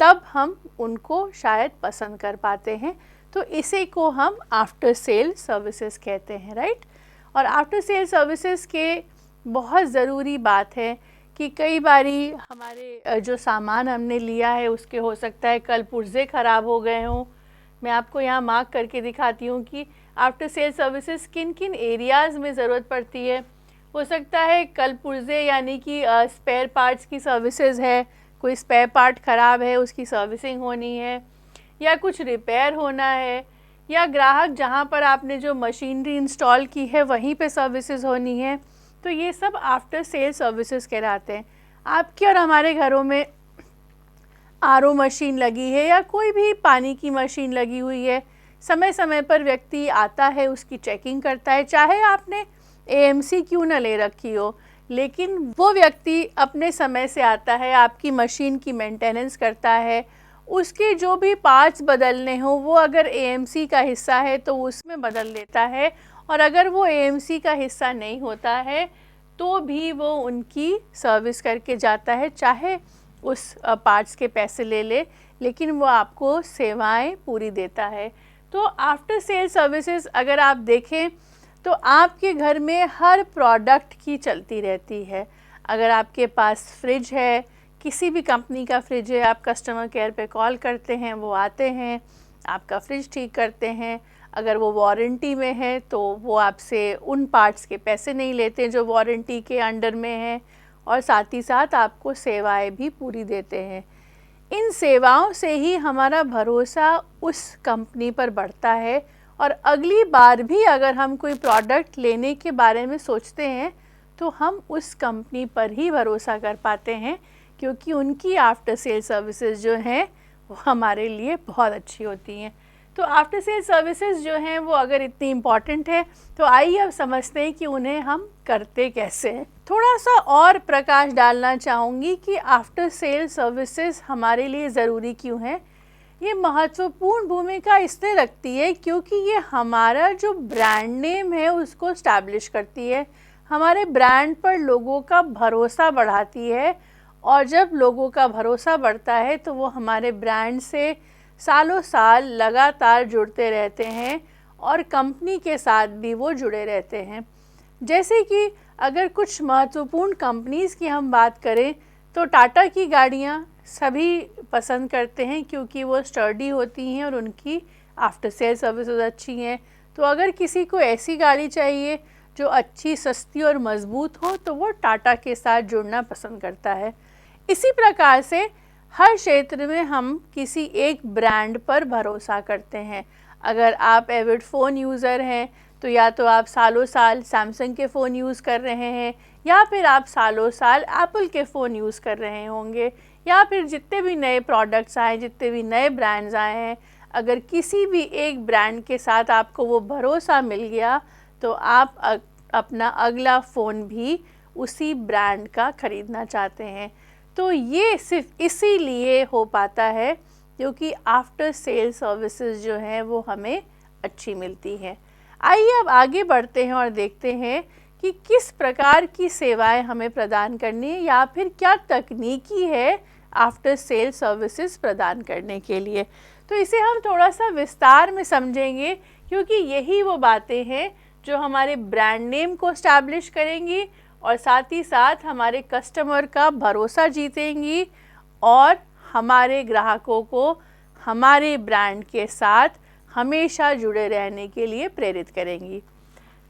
तब हम उनको शायद पसंद कर पाते हैं। तो इसी को हम आफ्टर सेल सर्विसेज कहते हैं, राइट। और आफ्टर सेल सर्विसेज के बहुत ज़रूरी बात है कि कई बारी हमारे जो सामान हमने लिया है उसके हो सकता है कल पुर्जे ख़राब हो गए हों। मैं आपको यहाँ मार्क करके दिखाती हूँ कि आफ्टर सेल सर्विसेज किन किन एरियाज़ में ज़रूरत पड़ती है। हो सकता है कल पुर्जे यानी कि स्पेयर पार्ट्स की सर्विसेज है, कोई स्पेयर पार्ट ख़राब है उसकी सर्विसिंग होनी है, या कुछ रिपेयर होना है, या ग्राहक जहाँ पर आपने जो मशीनरी इंस्टॉल की है वहीं पे सर्विसेज होनी है। तो ये सब आफ्टर सेल सर्विसेज कहलाते हैं। आपके और हमारे घरों में आरओ मशीन लगी है या कोई भी पानी की मशीन लगी हुई है, समय समय पर व्यक्ति आता है, उसकी चेकिंग करता है, चाहे आपने एएमसी क्यों न ले रखी हो, लेकिन वो व्यक्ति अपने समय से आता है, आपकी मशीन की मेंटेनेंस करता है, उसके जो भी पार्ट्स बदलने हो वो अगर एएमसी का हिस्सा है तो उसमें बदल देता है, और अगर वो एएमसी का हिस्सा नहीं होता है तो भी वो उनकी सर्विस करके जाता है, चाहे उस पार्ट्स के पैसे ले ले, लेकिन वो आपको सेवाएं पूरी देता है। तो आफ्टर सेल सर्विसेज अगर आप देखें तो आपके घर में हर प्रोडक्ट की चलती रहती है। अगर आपके पास फ्रिज है, किसी भी कंपनी का फ्रिज है, आप कस्टमर केयर पे कॉल करते हैं, वो आते हैं, आपका फ्रिज ठीक करते हैं। अगर वो वारंटी में है तो वो आपसे उन पार्ट्स के पैसे नहीं लेते जो वारंटी के अंडर में हैं, और साथ ही साथ आपको सेवाएं भी पूरी देते हैं। इन सेवाओं से ही हमारा भरोसा उस कंपनी पर बढ़ता है, और अगली बार भी अगर हम कोई प्रोडक्ट लेने के बारे में सोचते हैं तो हम उस कंपनी पर ही भरोसा कर पाते हैं, क्योंकि उनकी आफ्टर सेल सर्विसेज जो हैं वो हमारे लिए बहुत अच्छी होती हैं। तो आफ्टर सेल सर्विसेज जो हैं वो अगर इतनी इम्पॉर्टेंट है तो आइए अब समझते हैं कि उन्हें हम करते कैसे हैं। थोड़ा सा और प्रकाश डालना चाहूँगी कि आफ्टर सेल सर्विसेज हमारे लिए ज़रूरी क्यों हैं। ये महत्वपूर्ण भूमिका इसलिए रखती है क्योंकि ये हमारा जो ब्रांड नेम है उसको इस्टेब्लिश करती है, हमारे ब्रांड पर लोगों का भरोसा बढ़ाती है, और जब लोगों का भरोसा बढ़ता है तो वो हमारे ब्रांड से सालों साल लगातार जुड़ते रहते हैं, और कंपनी के साथ भी वो जुड़े रहते हैं। जैसे कि अगर कुछ महत्वपूर्ण कंपनीज़ की हम बात करें तो टाटा की गाड़ियाँ सभी पसंद करते हैं क्योंकि वो स्टर्डी होती हैं और उनकी आफ्टर सेल सर्विसेज अच्छी हैं। तो अगर किसी को ऐसी गाड़ी चाहिए जो अच्छी, सस्ती और मज़बूत हो तो वो टाटा के साथ जुड़ना पसंद करता है। इसी प्रकार से हर क्षेत्र में हम किसी एक ब्रांड पर भरोसा करते हैं। अगर आप एविड फ़ोन यूज़र हैं तो या तो आप सालों साल सैमसंग के फ़ोन यूज़ कर रहे हैं, या फिर आप सालों साल एप्पल के फ़ोन यूज़ कर रहे होंगे, या फिर जितने भी नए प्रोडक्ट्स आए, जितने भी नए ब्रांड्स आए हैं, अगर किसी भी एक ब्रांड के साथ आपको वो भरोसा मिल गया तो आप अपना अगला फ़ोन भी उसी ब्रांड का ख़रीदना चाहते हैं। तो ये सिर्फ इसीलिए हो पाता है क्योंकि आफ्टर सेल सर्विसेज जो हैं वो हमें अच्छी मिलती हैं। आइए अब आगे बढ़ते हैं और देखते हैं कि किस प्रकार की सेवाएं हमें प्रदान करनी है या फिर क्या तकनीकी है आफ्टर सेल सर्विसेज प्रदान करने के लिए। तो इसे हम थोड़ा सा विस्तार में समझेंगे, क्योंकि यही वो बातें हैं जो हमारे ब्रांड नेम को इस्टेब्लिश करेंगी और साथ ही साथ हमारे कस्टमर का भरोसा जीतेंगी और हमारे ग्राहकों को हमारे ब्रांड के साथ हमेशा जुड़े रहने के लिए प्रेरित करेंगी।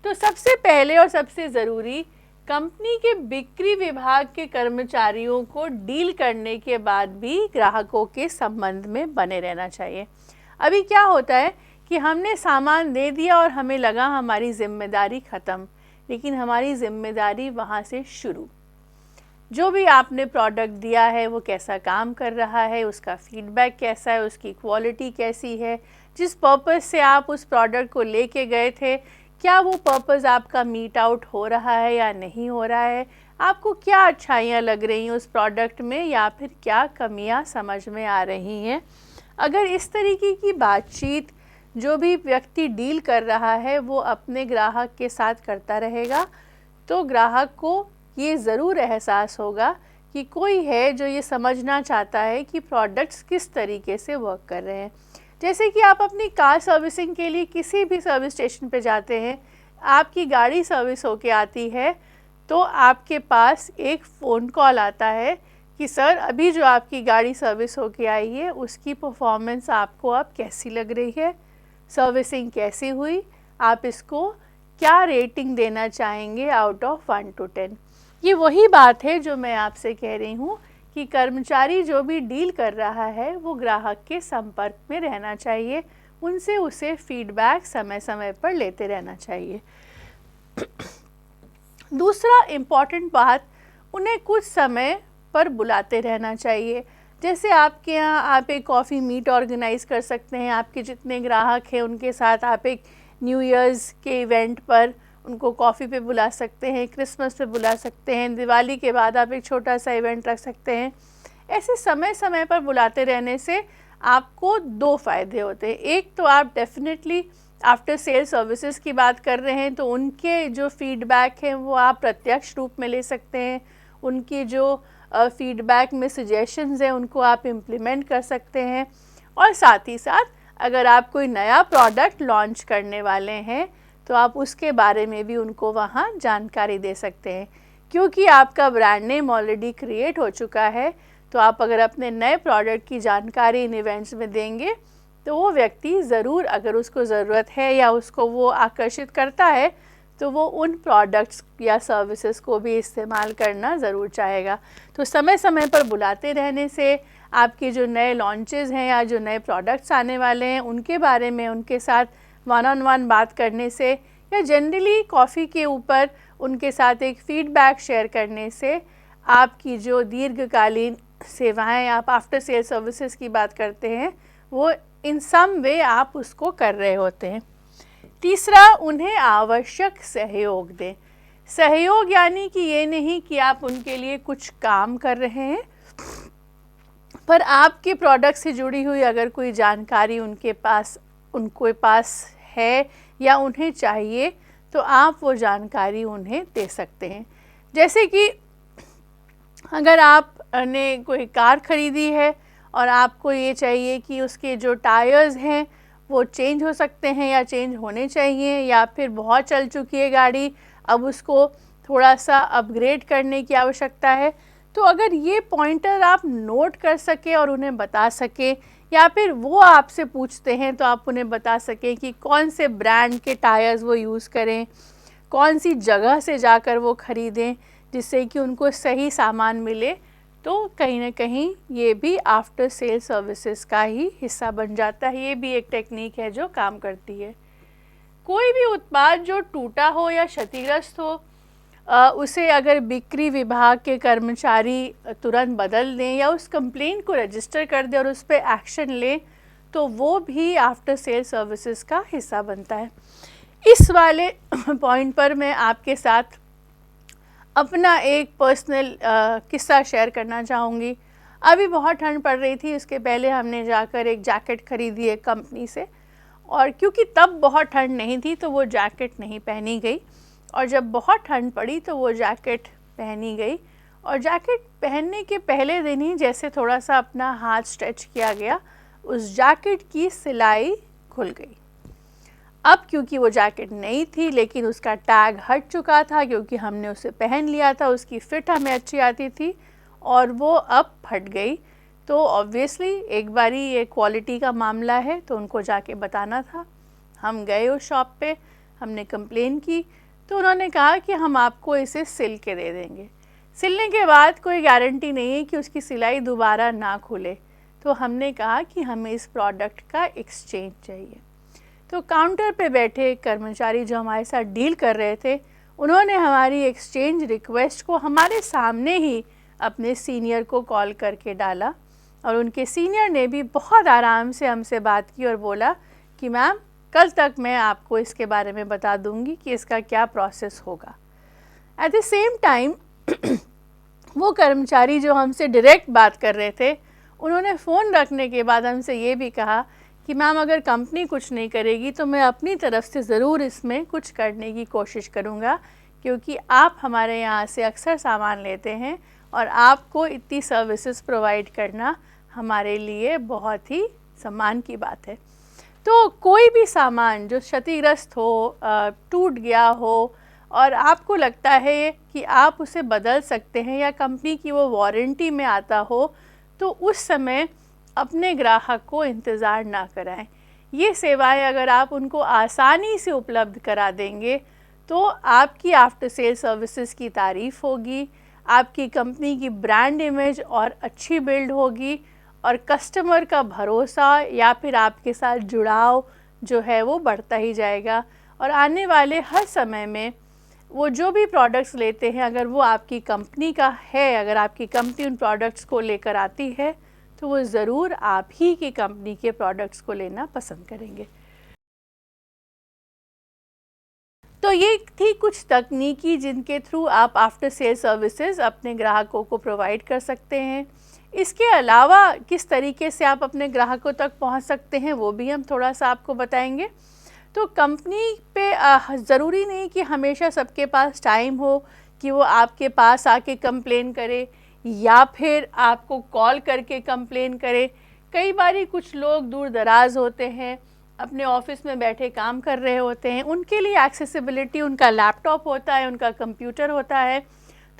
तो सबसे पहले और सबसे ज़रूरी, कंपनी के बिक्री विभाग के कर्मचारियों को डील करने के बाद भी ग्राहकों के संबंध में बने रहना चाहिए। अभी क्या होता है कि हमने सामान दे दिया और हमें लगा हमारी जिम्मेदारी ख़त्म, लेकिन हमारी जिम्मेदारी वहाँ से शुरू। जो भी आपने प्रोडक्ट दिया है वो कैसा काम कर रहा है, उसका फीडबैक कैसा है, उसकी क्वालिटी कैसी है, जिस पर्पज़ से आप उस प्रोडक्ट को लेके गए थे क्या वो पर्पज़ आपका मीट आउट हो रहा है या नहीं हो रहा है, आपको क्या अच्छाइयाँ लग रही हैं उस प्रोडक्ट में या फिर क्या कमियाँ समझ में आ रही हैं। अगर इस तरीके की बातचीत जो भी व्यक्ति डील कर रहा है वो अपने ग्राहक के साथ करता रहेगा, तो ग्राहक को ये ज़रूर एहसास होगा कि कोई है जो ये समझना चाहता है कि प्रोडक्ट्स किस तरीके से वर्क कर रहे हैं। जैसे कि आप अपनी कार सर्विसिंग के लिए किसी भी सर्विस स्टेशन पे जाते हैं, आपकी गाड़ी सर्विस होके आती है तो आपके पास एक फ़ोन कॉल आता है कि सर अभी जो आपकी गाड़ी सर्विस होके आई है उसकी परफॉर्मेंस आपको अब कैसी लग रही है, सर्विसिंग कैसी हुई, आप इसको क्या रेटिंग देना चाहेंगे आउट ऑफ 1 to 10। ये वही बात है जो मैं आपसे कह रही हूँ कि कर्मचारी जो भी डील कर रहा है वो ग्राहक के संपर्क में रहना चाहिए, उनसे उसे फीडबैक समय समय पर लेते रहना चाहिए। दूसरा इम्पॉर्टेंट बात, उन्हें कुछ समय पर बुलाते रहना चाहिए। जैसे आपके यहाँ आप एक कॉफ़ी मीट ऑर्गेनाइज़ कर सकते हैं, आपके जितने ग्राहक हैं उनके साथ आप एक न्यू ईयर्स के इवेंट पर उनको कॉफ़ी पे बुला सकते हैं, क्रिसमस पे बुला सकते हैं, दिवाली के बाद आप एक छोटा सा इवेंट रख सकते हैं। ऐसे समय समय पर बुलाते रहने से आपको 2 फ़ायदे होते हैं। एक तो आप डेफिनेटली आफ्टर सेल सर्विसेज की बात कर रहे हैं तो उनके जो फीडबैक हैं वो आप प्रत्यक्ष रूप में ले सकते हैं, उनकी जो फीडबैक में सजेशंस हैं उनको आप इम्प्लीमेंट कर सकते हैं। और साथ ही साथ अगर आप कोई नया प्रोडक्ट लॉन्च करने वाले हैं तो आप उसके बारे में भी उनको वहाँ जानकारी दे सकते हैं। क्योंकि आपका ब्रांड नेम ऑलरेडी क्रिएट हो चुका है, तो आप अगर अपने नए प्रोडक्ट की जानकारी इन इवेंट्स में देंगे तो वो व्यक्ति ज़रूर, अगर उसको ज़रूरत है या उसको वो आकर्षित करता है, तो वो उन प्रोडक्ट्स या सर्विसेज को भी इस्तेमाल करना ज़रूर चाहेगा। तो समय समय पर बुलाते रहने से आपके जो नए लॉन्चेस हैं या जो नए प्रोडक्ट्स आने वाले हैं उनके बारे में उनके साथ 1-on-1 बात करने से या जनरली कॉफ़ी के ऊपर उनके साथ एक फ़ीडबैक शेयर करने से आपकी जो दीर्घकालीन सेवाएं, आप आफ्टर सेल सर्विसेज की बात करते हैं, वो इन सम वे आप उसको कर रहे होते हैं। तीसरा, उन्हें आवश्यक सहयोग दें। सहयोग यानी कि ये नहीं कि आप उनके लिए कुछ काम कर रहे हैं, पर आपके प्रोडक्ट से जुड़ी हुई अगर कोई जानकारी उनके पास है या उन्हें चाहिए तो आप वो जानकारी उन्हें दे सकते हैं। जैसे कि अगर आपने कोई कार ख़रीदी है और आपको ये चाहिए कि उसके जो टायर्स हैं वो चेंज हो सकते हैं या चेंज होने चाहिए, या फिर बहुत चल चुकी है गाड़ी, अब उसको थोड़ा सा अपग्रेड करने की आवश्यकता है, तो अगर ये पॉइंटर आप नोट कर सके और उन्हें बता सके, या फिर वो आपसे पूछते हैं तो आप उन्हें बता सकें कि कौन से ब्रांड के टायर्स वो यूज़ करें, कौन सी जगह से जाकर वो ख़रीदें जिससे कि उनको सही सामान मिले, तो कहीं ना कहीं ये भी आफ्टर सेल सर्विसेज का ही हिस्सा बन जाता है। ये भी एक टेक्निक है जो काम करती है। कोई भी उत्पाद जो टूटा हो या क्षतिग्रस्त हो, उसे अगर बिक्री विभाग के कर्मचारी तुरंत बदल दें या उस कंप्लेंट को रजिस्टर कर दें और उस पर एक्शन लें, तो वो भी आफ्टर सेल सर्विसेज का हिस्सा बनता है। इस वाले पॉइंट पर मैं आपके साथ अपना एक पर्सनल किस्सा शेयर करना चाहूँगी। अभी बहुत ठंड पड़ रही थी, उसके पहले हमने जाकर एक जैकेट ख़रीदी है कंपनी से, और क्योंकि तब बहुत ठंड नहीं थी तो वो जैकेट नहीं पहनी गई, और जब बहुत ठंड पड़ी तो वो जैकेट पहनी गई। और जैकेट पहनने के पहले दिन ही जैसे थोड़ा सा अपना हाथ स्ट्रेच किया गया, उस जैकेट की सिलाई खुल गई। अब क्योंकि वो जैकेट नई थी लेकिन उसका टैग हट चुका था, क्योंकि हमने उसे पहन लिया था, उसकी फ़िट हमें अच्छी आती थी, और वो अब फट गई। तो ऑब्वियसली एक बारी ये क्वालिटी का मामला है तो उनको जाके बताना था। हम गए उस शॉप पे, हमने कंप्लेन की, तो उन्होंने कहा कि हम आपको इसे सिल के दे देंगे। सिलने के बाद कोई गारंटी नहीं है कि उसकी सिलाई दोबारा ना खुले। तो हमने कहा कि हमें इस प्रोडक्ट का एक्सचेंज चाहिए। तो काउंटर पे बैठे कर्मचारी जो हमारे साथ डील कर रहे थे, उन्होंने हमारी एक्सचेंज रिक्वेस्ट को हमारे सामने ही अपने सीनियर को कॉल करके डाला, और उनके सीनियर ने भी बहुत आराम से हमसे बात की और बोला कि मैम कल तक मैं आपको इसके बारे में बता दूंगी कि इसका क्या प्रोसेस होगा। एट द सेम टाइम वो कर्मचारी जो हमसे डायरेक्ट बात कर रहे थे, उन्होंने फ़ोन रखने के बाद हमसे ये भी कहा कि मैम अगर कंपनी कुछ नहीं करेगी तो मैं अपनी तरफ से ज़रूर इसमें कुछ करने की कोशिश करूँगा, क्योंकि आप हमारे यहाँ से अक्सर सामान लेते हैं और आपको इतनी सर्विसेज प्रोवाइड करना हमारे लिए बहुत ही सम्मान की बात है। तो कोई भी सामान जो क्षतिग्रस्त हो, टूट गया हो, और आपको लगता है कि आप उसे बदल सकते हैं या कंपनी की वो वारंटी में आता हो, तो उस समय अपने ग्राहक को इंतज़ार ना कराएं। ये सेवाएं अगर आप उनको आसानी से उपलब्ध करा देंगे तो आपकी आफ्टर सेल सर्विसेज की तारीफ़ होगी, आपकी कंपनी की ब्रांड इमेज और अच्छी बिल्ड होगी, और कस्टमर का भरोसा या फिर आपके साथ जुड़ाव जो है वो बढ़ता ही जाएगा। और आने वाले हर समय में वो जो भी प्रोडक्ट्स लेते हैं, अगर वो आपकी कंपनी का है, अगर आपकी कंपनी उन प्रोडक्ट्स को लेकर आती है, तो वो ज़रूर आप ही की कंपनी के प्रोडक्ट्स को लेना पसंद करेंगे। तो ये थी कुछ तकनीकी जिनके थ्रू आप आफ्टर सेल सर्विसेज अपने ग्राहकों को प्रोवाइड कर सकते हैं। इसके अलावा किस तरीके से आप अपने ग्राहकों तक पहुंच सकते हैं वो भी हम थोड़ा सा आपको बताएंगे। तो कंपनी पे ज़रूरी नहीं कि हमेशा सबके पास टाइम हो कि वो आपके पास आके कंप्लेन करे या फिर आपको कॉल करके कंप्लेन करे। कई बारी कुछ लोग दूर दराज होते हैं, अपने ऑफिस में बैठे काम कर रहे होते हैं, उनके लिए एक्सेसिबिलिटी उनका लैपटॉप होता है, उनका कंप्यूटर होता है।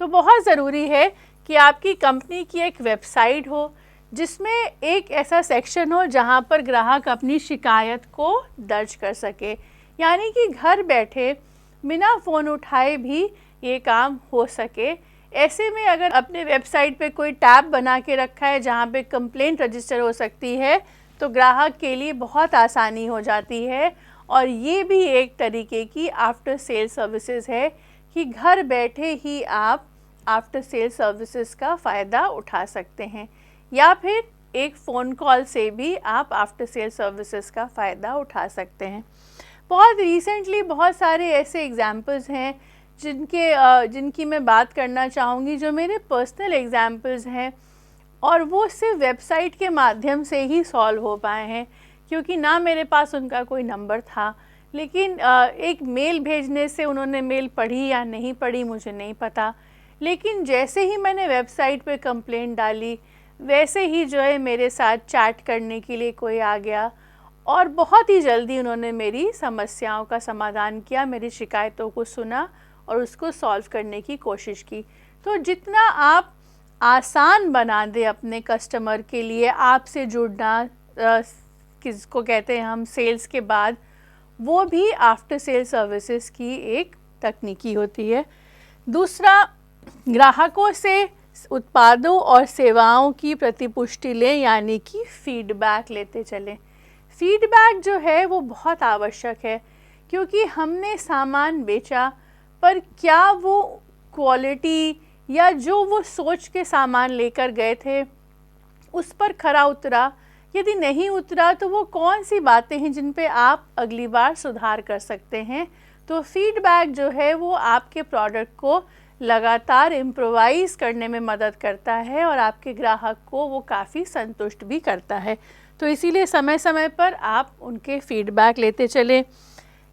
तो बहुत ज़रूरी है कि आपकी कंपनी की एक वेबसाइट हो जिसमें एक ऐसा सेक्शन हो जहां पर ग्राहक अपनी शिकायत को दर्ज कर सके, यानी कि घर बैठे बिना फ़ोन उठाए भी ये काम हो सके। ऐसे में अगर अपने वेबसाइट पे कोई टैब बना के रखा है जहाँ पे कंप्लेंट रजिस्टर हो सकती है, तो ग्राहक के लिए बहुत आसानी हो जाती है। और ये भी एक तरीके की आफ्टर सेल सर्विसेज है कि घर बैठे ही आप आफ्टर सेल सर्विसेज का फ़ायदा उठा सकते हैं, या फिर एक फ़ोन कॉल से भी आप आफ्टर सेल सर्विसेज का फ़ायदा उठा सकते हैं। बहुत रिसेंटली बहुत सारे ऐसे एग्ज़ाम्पल्स हैं जिनकी मैं बात करना चाहूँगी, जो मेरे पर्सनल एग्ज़ाम्पल्स हैं, और वो सिर्फ वेबसाइट के माध्यम से ही सॉल्व हो पाए हैं, क्योंकि ना मेरे पास उनका कोई नंबर था, लेकिन एक मेल भेजने से उन्होंने मेल पढ़ी या नहीं पढ़ी मुझे नहीं पता, लेकिन जैसे ही मैंने वेबसाइट पे कंप्लेंट डाली वैसे ही जो है मेरे साथ चैट करने के लिए कोई आ गया, और बहुत ही जल्दी उन्होंने मेरी समस्याओं का समाधान किया, मेरी शिकायतों को सुना और उसको सॉल्व करने की कोशिश की। तो जितना आप आसान बना दें अपने कस्टमर के लिए आपसे जुड़ना, किसको कहते हैं हम सेल्स के बाद, वो भी आफ्टर सेल सर्विसेज की एक तकनीकी होती है। दूसरा, ग्राहकों से उत्पादों और सेवाओं की प्रतिपुष्टि लें, यानी कि फीडबैक लेते चलें। फीडबैक जो है वो बहुत आवश्यक है, क्योंकि हमने सामान बेचा पर क्या वो क्वालिटी या जो वो सोच के सामान लेकर गए थे उस पर खरा उतरा। यदि नहीं उतरा तो वो कौन सी बातें हैं जिन पे आप अगली बार सुधार कर सकते हैं। तो फीडबैक जो है वो आपके प्रोडक्ट को लगातार इम्प्रोवाइज़ करने में मदद करता है और आपके ग्राहक को वो काफ़ी संतुष्ट भी करता है। तो इसीलिए समय समय पर आप उनके फीडबैक लेते चलें।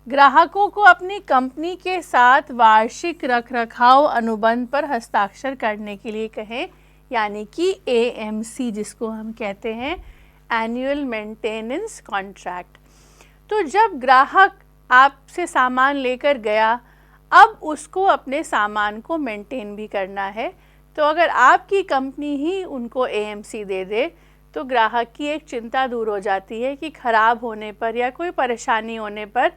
ग्राहकों को अपनी कंपनी के साथ वार्षिक रखरखाव अनुबंध पर हस्ताक्षर करने के लिए कहें, यानी कि AMC जिसको हम कहते हैं, एनुअल मेंटेनेंस कॉन्ट्रैक्ट। तो जब ग्राहक आपसे सामान लेकर गया, अब उसको अपने सामान को मेंटेन भी करना है। तो अगर आपकी कंपनी ही उनको AMC दे दे तो ग्राहक की एक चिंता दूर हो जाती है कि ख़राब होने पर या कोई परेशानी होने पर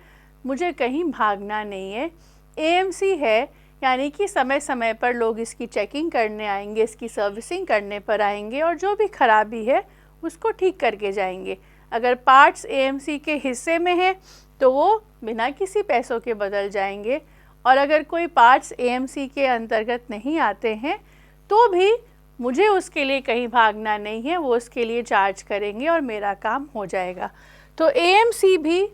मुझे कहीं भागना नहीं है। AMC है यानी कि समय समय पर लोग इसकी चेकिंग करने आएंगे, इसकी सर्विसिंग करने पर आएंगे और जो भी खराबी है उसको ठीक करके जाएंगे। अगर पार्ट्स AMC के हिस्से में है तो वो बिना किसी पैसों के बदल जाएंगे, और अगर कोई पार्ट्स AMC के अंतर्गत नहीं आते हैं तो भी मुझे उसके लिए कहीं भागना नहीं है, वो उसके लिए चार्ज करेंगे और मेरा काम हो जाएगा। तो AMC भी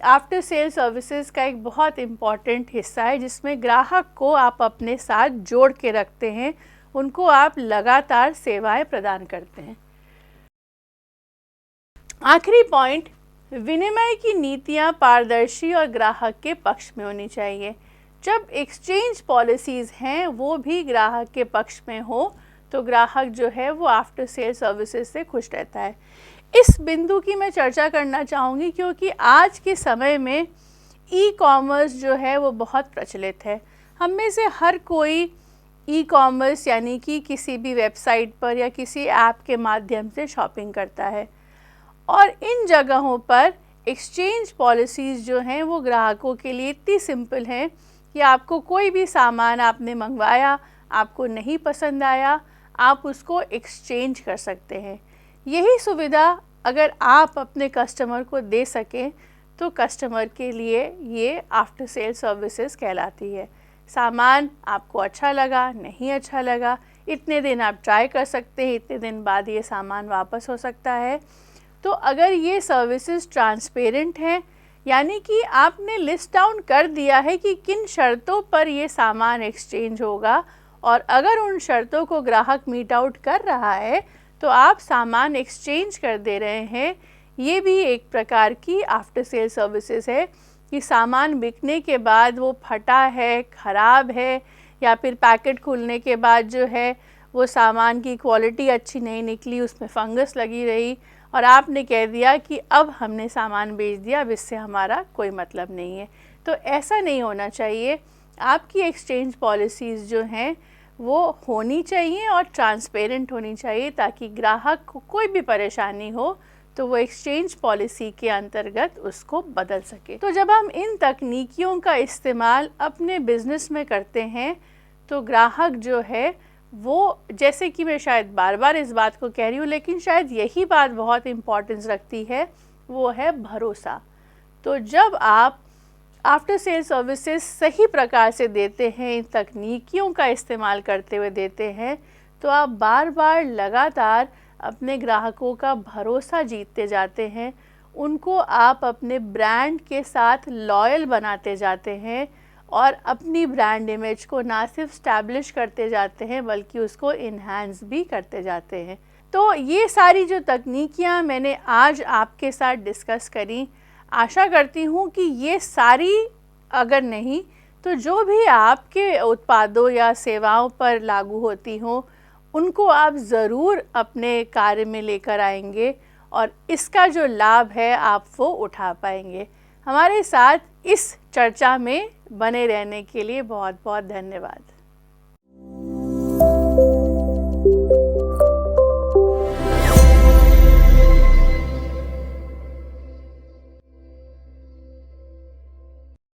आफ्टर सेल सर्विसेज का एक बहुत इम्पॉर्टेंट हिस्सा है, जिसमें ग्राहक को आप अपने साथ जोड़ के रखते हैं, उनको आप लगातार सेवाएं प्रदान करते हैं। आखिरी पॉइंट, विनिमय की नीतियां पारदर्शी और ग्राहक के पक्ष में होनी चाहिए। जब एक्सचेंज पॉलिसीज़ हैं वो भी ग्राहक के पक्ष में हो तो ग्राहक जो है वो आफ्टर सेल सर्विसेज से खुश रहता है। इस बिंदु की मैं चर्चा करना चाहूँगी क्योंकि आज के समय में ई-कॉमर्स जो है वो बहुत प्रचलित है। हम में से हर कोई ई-कॉमर्स यानी कि किसी भी वेबसाइट पर या किसी ऐप के माध्यम से शॉपिंग करता है, और इन जगहों पर एक्सचेंज पॉलिसीज़ जो हैं वो ग्राहकों के लिए इतनी सिंपल हैं कि आपको कोई भी सामान आपने मंगवाया, आपको नहीं पसंद आया, आप उसको एक्सचेंज कर सकते हैं। यही सुविधा अगर आप अपने कस्टमर को दे सकें तो कस्टमर के लिए ये आफ्टर सेल सर्विसेज कहलाती है। सामान आपको अच्छा लगा, नहीं अच्छा लगा, इतने दिन आप ट्राई कर सकते हैं, इतने दिन बाद ये सामान वापस हो सकता है। तो अगर ये सर्विसेज ट्रांसपेरेंट हैं, यानी कि आपने लिस्ट डाउन कर दिया है कि किन शर्तों पर ये सामान एक्सचेंज होगा, और अगर उन शर्तों को ग्राहक मीट आउट कर रहा है तो आप सामान एक्सचेंज कर दे रहे हैं, ये भी एक प्रकार की आफ्टर सेल सर्विसेज है कि सामान बिकने के बाद वो फटा है, ख़राब है, या फिर पैकेट खुलने के बाद जो है वो सामान की क्वालिटी अच्छी नहीं निकली, उसमें फंगस लगी रही और आपने कह दिया कि अब हमने सामान बेच दिया, अब इससे हमारा कोई मतलब नहीं है। तो ऐसा नहीं होना चाहिए। आपकी एक्सचेंज पॉलिसीज़ जो हैं वो होनी चाहिए और ट्रांसपेरेंट होनी चाहिए ताकि ग्राहक को कोई भी परेशानी हो तो वो एक्सचेंज पॉलिसी के अंतर्गत उसको बदल सके। तो जब हम इन तकनीकियों का इस्तेमाल अपने बिज़नेस में करते हैं तो ग्राहक जो है वो, जैसे कि मैं शायद बार बार इस बात को कह रही हूँ लेकिन शायद यही बात बहुत इम्पोर्टेंस रखती है, वो है भरोसा। तो जब आप आफ्टर सेल सर्विसेज सही प्रकार से देते हैं, इन तकनीकियों का इस्तेमाल करते हुए देते हैं, तो आप बार बार लगातार अपने ग्राहकों का भरोसा जीतते जाते हैं, उनको आप अपने ब्रांड के साथ लॉयल बनाते जाते हैं और अपनी ब्रांड इमेज को ना सिर्फ स्टैब्लिश करते जाते हैं बल्कि उसको इन्हांस भी करते जाते हैं। तो ये सारी जो तकनीकियाँ मैंने आज आपके साथ डिस्कस करी, आशा करती हूँ कि ये सारी अगर नहीं तो जो भी आपके उत्पादों या सेवाओं पर लागू होती हों उनको आप ज़रूर अपने कार्य में लेकर आएंगे और इसका जो लाभ है आप वो उठा पाएंगे। हमारे साथ इस चर्चा में बने रहने के लिए बहुत बहुत धन्यवाद।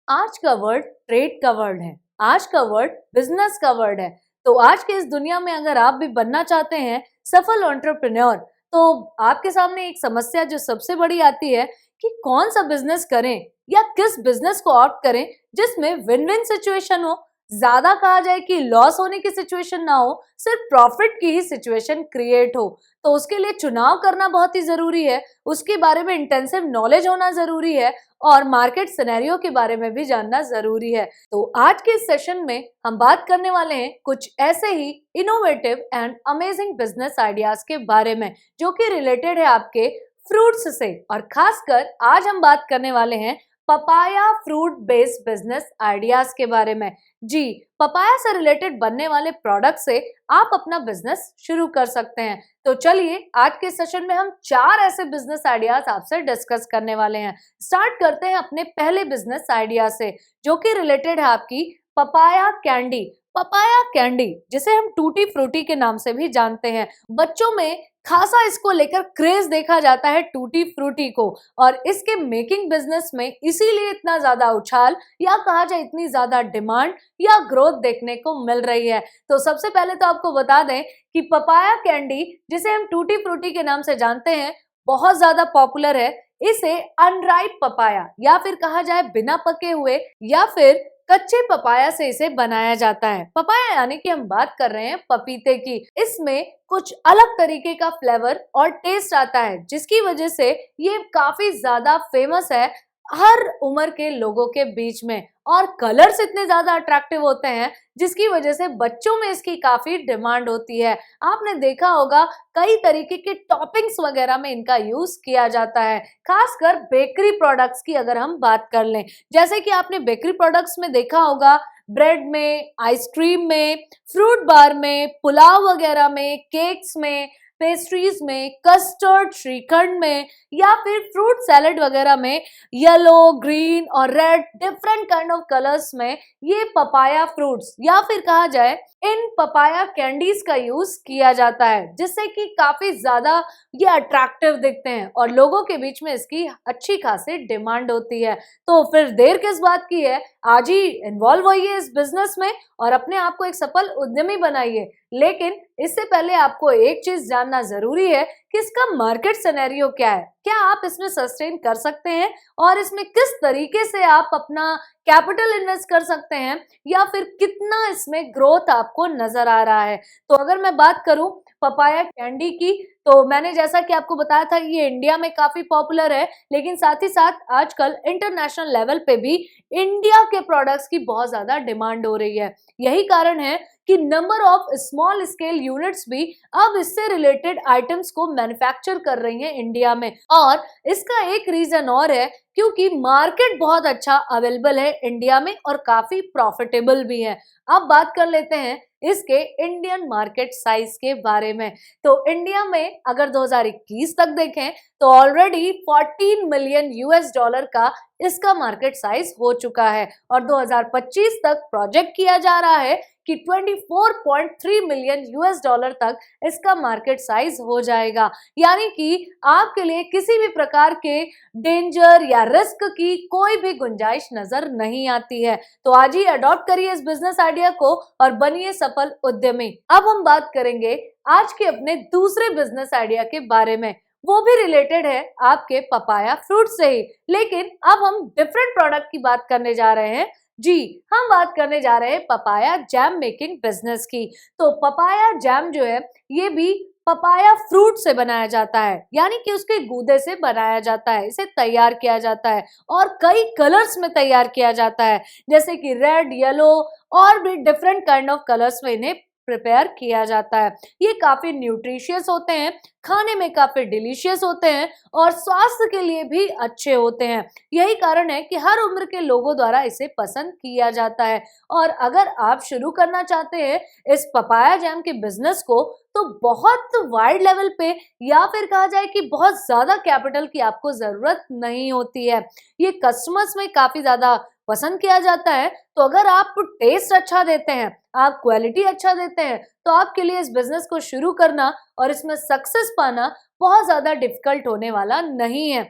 आज का वर्ड ट्रेड का वर्ड है, आज का वर्ड बिजनेस का वर्ड है। तो आज के इस दुनिया में अगर आप भी बनना चाहते हैं सफल एंटरप्रेन्योर, तो आपके सामने एक समस्या जो सबसे बड़ी आती है कि कौन सा बिजनेस करें या किस बिजनेस को ऑप्ट करें जिसमें विन विन सिचुएशन हो, ज्यादा कहा जाए कि लॉस होने की सिचुएशन ना हो, सिर्फ प्रॉफिट की ही सिचुएशन क्रिएट हो। तो उसके लिए चुनाव करना बहुत ही जरूरी है, उसके बारे में इंटेंसिव नॉलेज होना जरूरी है और मार्केट सिनेरियो के बारे में भी जानना जरूरी है। तो आज के इस सेशन में हम बात करने वाले हैं कुछ ऐसे ही innovative and amazing business ideas के बारे में जो कि रिलेटेड है आपके फ्रूट्स से। और खासकर आज हम बात करने वाले हैं papaya fruit based business ideas के बारे में। जी, पपाया से रिलेटेड बनने वाले प्रोडक्ट से आप अपना बिजनेस शुरू कर सकते हैं। तो चलिए आज के सेशन में हम 4 ऐसे बिजनेस आइडियाज आपसे डिस्कस करने वाले हैं। स्टार्ट करते हैं अपने पहले बिजनेस आइडिया से, जो कि रिलेटेड है आपकी पपाया कैंडी। पपाया कैंडी, जिसे हम टूटी फ्रूटी के नाम से भी जानते हैं, बच्चों में खासा इसको लेकर क्रेज देखा जाता है टूटी फ्रूटी को, और इसके मेकिंग बिजनेस में इसीलिए इतना ज्यादा उछाल या कहा जाए इतनी ज्यादा डिमांड या ग्रोथ देखने को मिल रही है। तो सबसे पहले तो आपको बता दें कि पपाया कैंडी, जिसे हम टूटी फ्रूटी के नाम से जानते हैं, बहुत ज्यादा पॉपुलर है। इसे अनराइप पपाया या फिर कहा जाए बिना पके हुए या फिर कच्चे पपाया से इसे बनाया जाता है। पपाया यानी कि हम बात कर रहे हैं पपीते की। इसमें कुछ अलग तरीके का फ्लेवर और टेस्ट आता है, जिसकी वजह से ये काफी ज्यादा फेमस है हर उम्र के लोगों के बीच में, और कलर्स इतने ज्यादा अट्रैक्टिव होते हैं जिसकी वजह से बच्चों में इसकी काफी डिमांड होती है। आपने देखा होगा कई तरीके के टॉपिंग्स वगैरह में इनका यूज किया जाता है, खासकर बेकरी प्रोडक्ट्स की अगर हम बात कर लें। जैसे कि आपने बेकरी प्रोडक्ट्स में देखा होगा, ब्रेड में, आइसक्रीम में, फ्रूट बार में, पुलाव वगैरह में, केक्स में, पेस्ट्रीज में, कस्टर्ड, श्रीखंड में, या फिर फ्रूट सैलेड वगैरह में येलो, ग्रीन और red different kind of colours में ये पपाया फ्रूट्स या फिर कहा जाए इन पपाया कैंडीज का यूज किया जाता है, जिससे कि काफी ज्यादा ये अट्रैक्टिव दिखते हैं और लोगों के बीच में इसकी अच्छी खासी डिमांड होती है। तो फिर देर किस बात की है, आज ही इन्वॉल्व होइए इस बिजनेस में और अपने आप को एक सफल उद्यमी बनाइए। लेकिन इससे पहले आपको एक चीज जानना जरूरी है कि इसका मार्केट सिनेरियो क्या है, क्या आप इसमें सस्टेन कर सकते हैं और इसमें किस तरीके से आप अपना कैपिटल इन्वेस्ट कर सकते हैं, या फिर कितना इसमें ग्रोथ आपको नजर आ रहा है। तो अगर मैं बात करूं पपाया कैंडी की, तो मैंने जैसा कि आपको बताया था ये इंडिया में काफी पॉपुलर है, लेकिन साथ ही साथ आजकल इंटरनेशनल लेवल पे भी इंडिया के प्रोडक्ट्स की बहुत ज्यादा डिमांड हो रही है। यही कारण है कि number of small scale units भी अब इससे रिलेटेड आइटम्स को मैन्युफैक्चर कर रही हैं इंडिया में। और इसका एक रीजन और है, क्योंकि मार्केट बहुत अच्छा अवेलेबल है इंडिया में और काफी प्रॉफिटेबल भी है। अब बात कर लेते हैं इसके इंडियन मार्केट साइज के बारे में। तो इंडिया में अगर 2021 तक देखें तो ऑलरेडी 14 मिलियन यूएस डॉलर का इसका मार्केट साइज हो चुका है, और 2025 तक प्रोजेक्ट किया जा रहा है कि 24.3 मिलियन यूएस डॉलर तक इसका मार्केट साइज हो जाएगा। यानी कि आपके लिए किसी भी प्रकार के डेंजर या रिस्क की कोई भी गुंजाइश नजर नहीं आती है। तो आज ही अडॉप्ट करिए इस बिजनेस आइडिया को और बनिए सफल उद्यमी। अब हम बात करेंगे आज के अपने दूसरे बिजनेस आइडिया के बारे में, वो भी रिलेटेड है आपके पपाया फ्रूट से ही, लेकिन अब हम डिफरेंट प्रोडक्ट की बात करने जा रहे हैं। जी, हम बात करने जा रहे हैं पपाया जैम मेकिंग बिजनेस की। तो पपाया जैम जो है ये भी पपाया फ्रूट से बनाया जाता है, यानी कि उसके गूदे से बनाया जाता है, इसे तैयार किया जाता है और कई कलर्स में तैयार किया जाता है, जैसे कि रेड, येलो और भी डिफरेंट काइंड ऑफ कलर्स में इन्हें प्रिपेयर किया जाता है। ये काफी न्यूट्रिशियस होते हैं, खाने में काफी डिलीशियस होते हैं और स्वास्थ्य के लिए भी अच्छे होते हैं। यही कारण है कि हर उम्र के लोगों द्वारा इसे पसंद किया जाता है। और अगर आप शुरू करना चाहते हैं इस पपाया जैम के बिजनेस को, तो बहुत वाइड लेवल पे या फिर कहा जाए कि बहुत ज्यादा कैपिटल की आपको जरूरत नहीं होती है। ये कस्टमर्स में काफी ज्यादा पसंद किया जाता है। तो अगर आप टेस्ट अच्छा देते हैं, आप क्वालिटी अच्छा देते हैं, तो आपके लिए इस बिजनेस को शुरू करना और इसमें सक्सेस पाना बहुत ज्यादा डिफिकल्ट होने वाला नहीं है।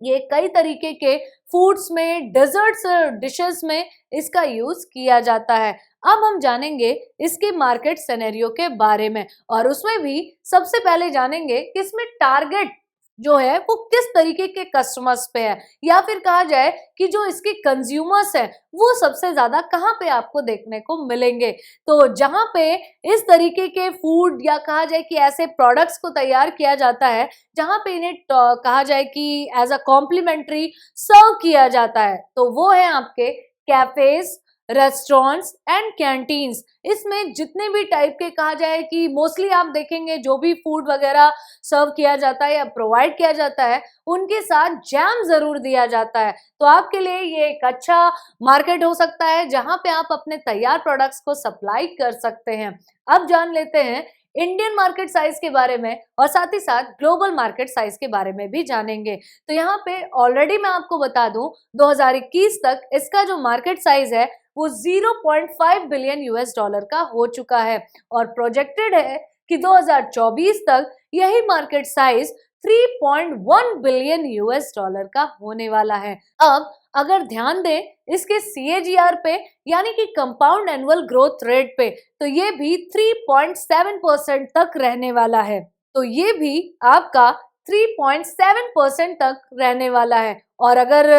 ये कई तरीके के फूड्स में, डेजर्ट्स, डिशेस में इसका यूज किया जाता है। अब हम जानेंगे इसके मार्केट सिनेरियो के बारे में, और उसमें भी सबसे पहले जानेंगे कि इसमें टारगेट जो है वो किस तरीके के कस्टमर्स पे है, या फिर कहा जाए कि जो इसके कंज्यूमर्स हैं वो सबसे ज्यादा कहाँ पे आपको देखने को मिलेंगे। तो जहाँ पे इस तरीके के फूड या कहा जाए कि ऐसे प्रोडक्ट्स को तैयार किया जाता है जहाँ पे इन्हें कहा जाए कि एज अ कॉम्प्लीमेंट्री सर्व किया जाता है, तो वो है आपके कैफेज, रेस्टोरेंट्स एंड कैंटीन्स, इसमें जितने भी टाइप के कहा जाए कि मोस्टली आप देखेंगे जो भी फूड वगैरह सर्व किया जाता है या प्रोवाइड किया जाता है उनके साथ जैम जरूर दिया जाता है। तो आपके लिए ये एक अच्छा मार्केट हो सकता है जहां पे आप अपने तैयार प्रोडक्ट्स को सप्लाई कर सकते हैं। अब जान लेते हैं इंडियन मार्केट साइज के बारे में और साथ ही साथ ग्लोबल मार्केट साइज के बारे में भी जानेंगे। तो यहाँ पे ऑलरेडी मैं आपको बता दूं 2021 तक इसका जो मार्केट साइज है वो 0.5 बिलियन यूएस डॉलर का हो चुका है और प्रोजेक्टेड है कि 2024 तक यही market size 3.1 billion US dollar का होने वाला है। अब अगर ध्यान दें इसके CAGR पे यानी कि कंपाउंड एनुअल ग्रोथ रेट पे, तो ये भी 3.7% तक रहने वाला है। तो ये भी आपका 3.7% तक रहने वाला है। और अगर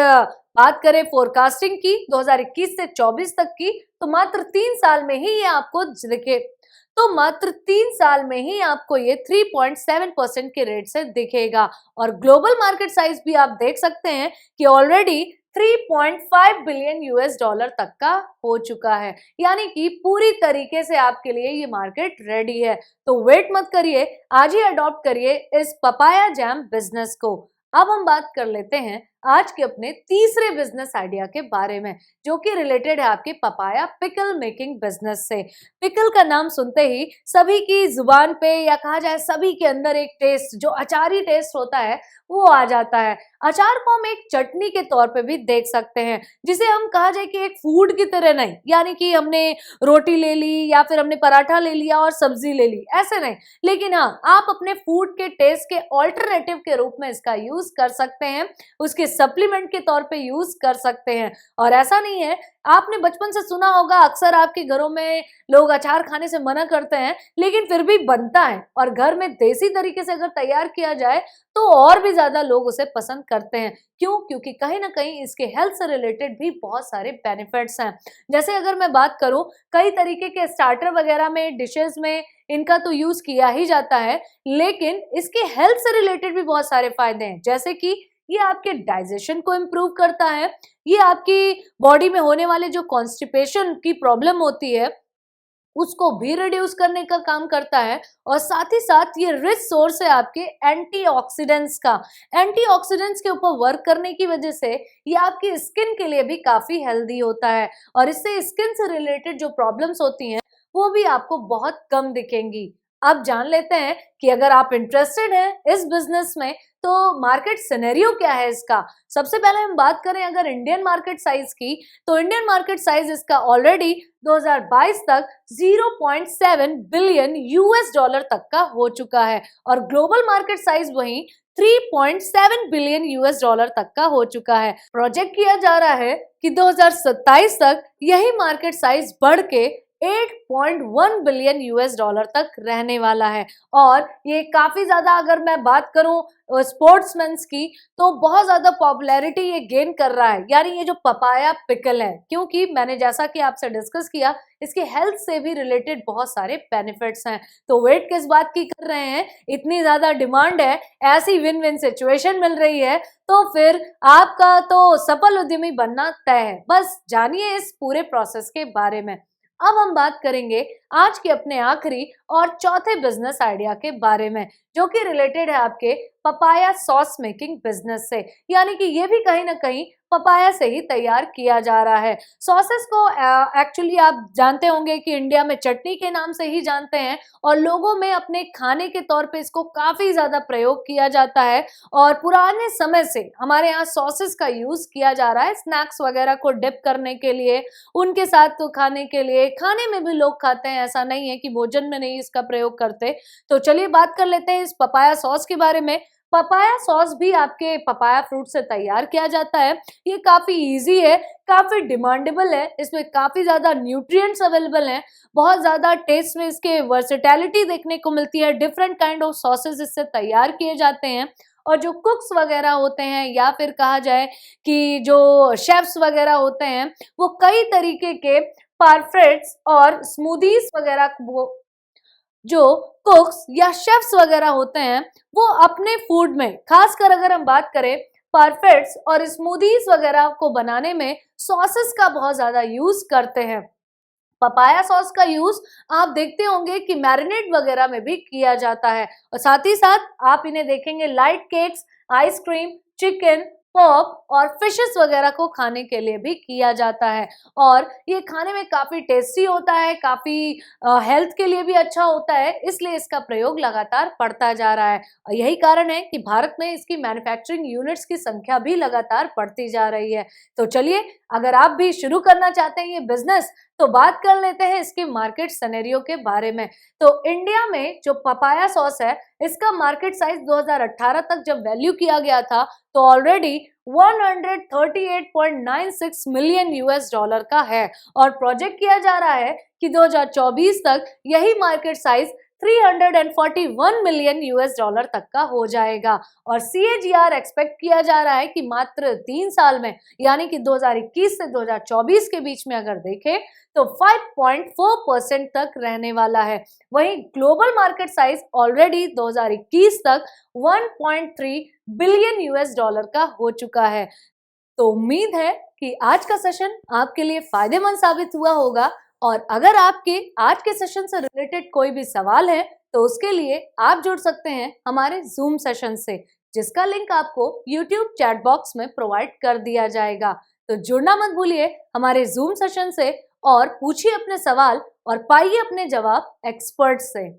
बात करें फोरकास्टिंग की 2021 से 24 तक की, तो मात्र 3 साल में ही ये आपको दिखे, तो मात्र 3 साल में ही आपको ये 3.7% के रेट से दिखेगा। और ग्लोबल मार्केट साइज भी आप देख सकते हैं कि ऑलरेडी 3.5 बिलियन यूएस डॉलर तक का हो चुका है, यानी कि पूरी तरीके से आपके लिए ये मार्केट रेडी है। तो वेट मत करिए, आज ही अडॉप्ट करिए इस पपाया जैम बिजनेस को। अब हम बात कर लेते हैं आज के अपने तीसरे बिजनेस आइडिया के बारे में, जो कि रिलेटेड है आपके पपाया पिकल मेकिंग बिजनेस से। पिकल का नाम सुनते ही सभी की जुबान पे या कहा जाए सभी के अंदर एक टेस्ट, जो अचारी टेस्ट होता है, वो आ जाता है। अचार को हम एक चटनी के तौर पे भी देख सकते हैं, जिसे हम कहा जाए कि एक फूड की तरह नहीं, यानी कि हमने रोटी ले ली या फिर हमने पराठा ले लिया और सब्जी ले ली, ऐसे नहीं, लेकिन हाँ आप अपने फूड के टेस्ट के ऑल्टरनेटिव के रूप में इसका यूज कर सकते हैं, उसके सप्लीमेंट के तौर पे यूज कर सकते हैं। और ऐसा नहीं है, आपने बचपन से सुना होगा अक्सर आपके घरों में लोग अचार खाने से मना करते हैं, लेकिन फिर भी बनता है और घर में देसी तरीके से अगर तैयार किया जाए तो और भी ज्यादा लोग उसे पसंद करते हैं। क्यों? क्योंकि कहीं ना कहीं इसके हेल्थ से रिलेटेड भी बहुत सारे बेनिफिट्स हैं। जैसे अगर मैं बात करूं, कई तरीके के स्टार्टर वगैरह में, डिशेस में इनका तो यूज किया ही जाता है, लेकिन इसके हेल्थ से रिलेटेड भी बहुत सारे फायदे हैं। जैसे कि ये आपके डाइजेशन को इम्प्रूव करता है, ये आपकी बॉडी में होने वाले जो कॉन्स्टिपेशन की प्रॉब्लम होती है उसको भी रिड्यूस करने का काम करता है, और साथ ही साथ ये रिच सोर्स है आपके एंटीऑक्सीडेंट्स का। एंटीऑक्सीडेंट्स के ऊपर वर्क करने की वजह से ये आपकी स्किन के लिए भी काफी हेल्दी होता है, और इससे स्किन से रिलेटेड जो प्रॉब्लम्स होती हैं वो भी आपको बहुत कम दिखेंगी। अब जान लेते हैं कि अगर आप इंटरेस्टेड हैं इस बिजनेस में तो मार्केट सिनेरियो क्या है इसका। सबसे पहले हम बात करें अगर इंडियन मार्केट साइज की, तो इंडियन मार्केट साइज इसका ऑलरेडी 2022 तक 0.7 बिलियन यूएस डॉलर तक का हो चुका है, और ग्लोबल मार्केट साइज वहीं 3.7 बिलियन यूएस डॉलर तक का हो चुका है। प्रोजेक्ट किया जा रहा है कि 2027 तक यही मार्केट साइज बढ़ के 8.1 बिलियन यूएस डॉलर तक रहने वाला है। और ये काफी ज्यादा, अगर मैं बात करूं स्पोर्ट्समैन्स की, तो बहुत ज्यादा पॉपुलैरिटी ये गेन कर रहा है, यानी ये जो पपाया पिकल है, क्योंकि मैंने जैसा कि आपसे डिस्कस किया इसके हेल्थ से भी रिलेटेड बहुत सारे बेनिफिट्स हैं। तो वेट किस बात की कर रहे हैं, इतनी ज्यादा डिमांड है, ऐसी विन विन सिचुएशन मिल रही है, तो फिर आपका तो सफल उद्यमी बनना तय है। बस जानिए इस पूरे प्रोसेस के बारे में। अब हम बात करेंगे आज के अपने आखिरी और चौथे बिजनेस आइडिया के बारे में, जो कि रिलेटेड है आपके पपाया सॉस मेकिंग बिजनेस से, यानी कि ये भी कहीं ना कहीं पपाया से ही तैयार किया जा रहा है। सॉसेस को एक्चुअली आप जानते होंगे कि इंडिया में चटनी के नाम से ही जानते हैं, और लोगों में अपने खाने के तौर पे इसको काफी ज्यादा प्रयोग किया जाता है, और पुराने समय से हमारे यहाँ सॉसेस का यूज किया जा रहा है स्नैक्स वगैरह को डिप करने के लिए, उनके साथ तो खाने के लिए, खाने में भी लोग खाते हैं, ऐसा नहीं है कि भोजन में नहीं इसका प्रयोग करते। तो चलिए बात कर लेते हैं इस पपाया सॉस के बारे में। पपाया सॉस भी आपके पपाया फ्रूट से तैयार किया जाता है। ये काफी इजी है, काफी डिमांडेबल है, इसमें काफी ज्यादा न्यूट्रिएंट्स अवेलेबल हैं, बहुत ज्यादा टेस्ट में इसके वर्सेटैलिटी देखने को मिलती है, डिफरेंट काइंड ऑफ सॉसेस इससे तैयार किए जाते हैं, और जो कुक्स वगैरह होते हैं या फिर कहा जाए कि जो शेफ्स वगैरह होते हैं, वो कई तरीके के पार्फेट्स और स्मूदीज वगैरह, वो जो कुक्स या शेफ्स वगैरह होते हैं वो अपने फूड में, खासकर अगर हम बात करें परफेक्ट्स और स्मूदीज वगैरह को बनाने में सॉसेस का बहुत ज्यादा यूज करते हैं। पपाया सॉस का यूज आप देखते होंगे कि मैरिनेट वगैरह में भी किया जाता है और साथ ही साथ आप इन्हें देखेंगे light cakes, ice cream, chicken, pork और फिशेस वगैरह को खाने के लिए भी किया जाता है और ये खाने में काफी टेस्टी होता है, काफी हेल्थ के लिए भी अच्छा होता है, इसलिए इसका प्रयोग लगातार बढ़ता जा रहा है और यही कारण है कि भारत में इसकी मैन्युफैक्चरिंग यूनिट्स की संख्या भी लगातार बढ़ती जा रही है। तो चलिए, अगर आप भी शुरू करना चाहते हैं ये बिजनेस तो बात कर लेते हैं इसके मार्केट सिनेरियो के बारे में। तो इंडिया में जो पपाया सॉस है इसका मार्केट साइज 2018 तक जब वैल्यू किया गया था तो ऑलरेडी 138.96 मिलियन यूएस डॉलर का है और प्रोजेक्ट किया जा रहा है कि 2024 तक यही market size 341 million US dollar तक का हो जाएगा और CAGR एक्सपेक्ट किया जा रहा है कि मात्र 3 साल में यानी कि 2021 से 2024 के बीच में अगर देखें तो 5.4% तक रहने वाला है। वहीं ग्लोबल मार्केट साइज ऑलरेडी 2021 तक 1.3 बिलियन यूएस डॉलर का हो चुका है। तो उम्मीद है कि आज का सेशन आपके लिए फायदेमंद साबित हुआ होगा और अगर आपके आज के सेशन से रिलेटेड कोई भी सवाल है तो उसके लिए आप जुड़ सकते हैं हमारे जूम सेशन से, जिसका लिंक आपको YouTube चैट बॉक्स में प्रोवाइड कर दिया जाएगा। तो जुड़ना मत भूलिए हमारे जूम सेशन से और पूछिए अपने सवाल और पाइए अपने जवाब एक्सपर्ट से।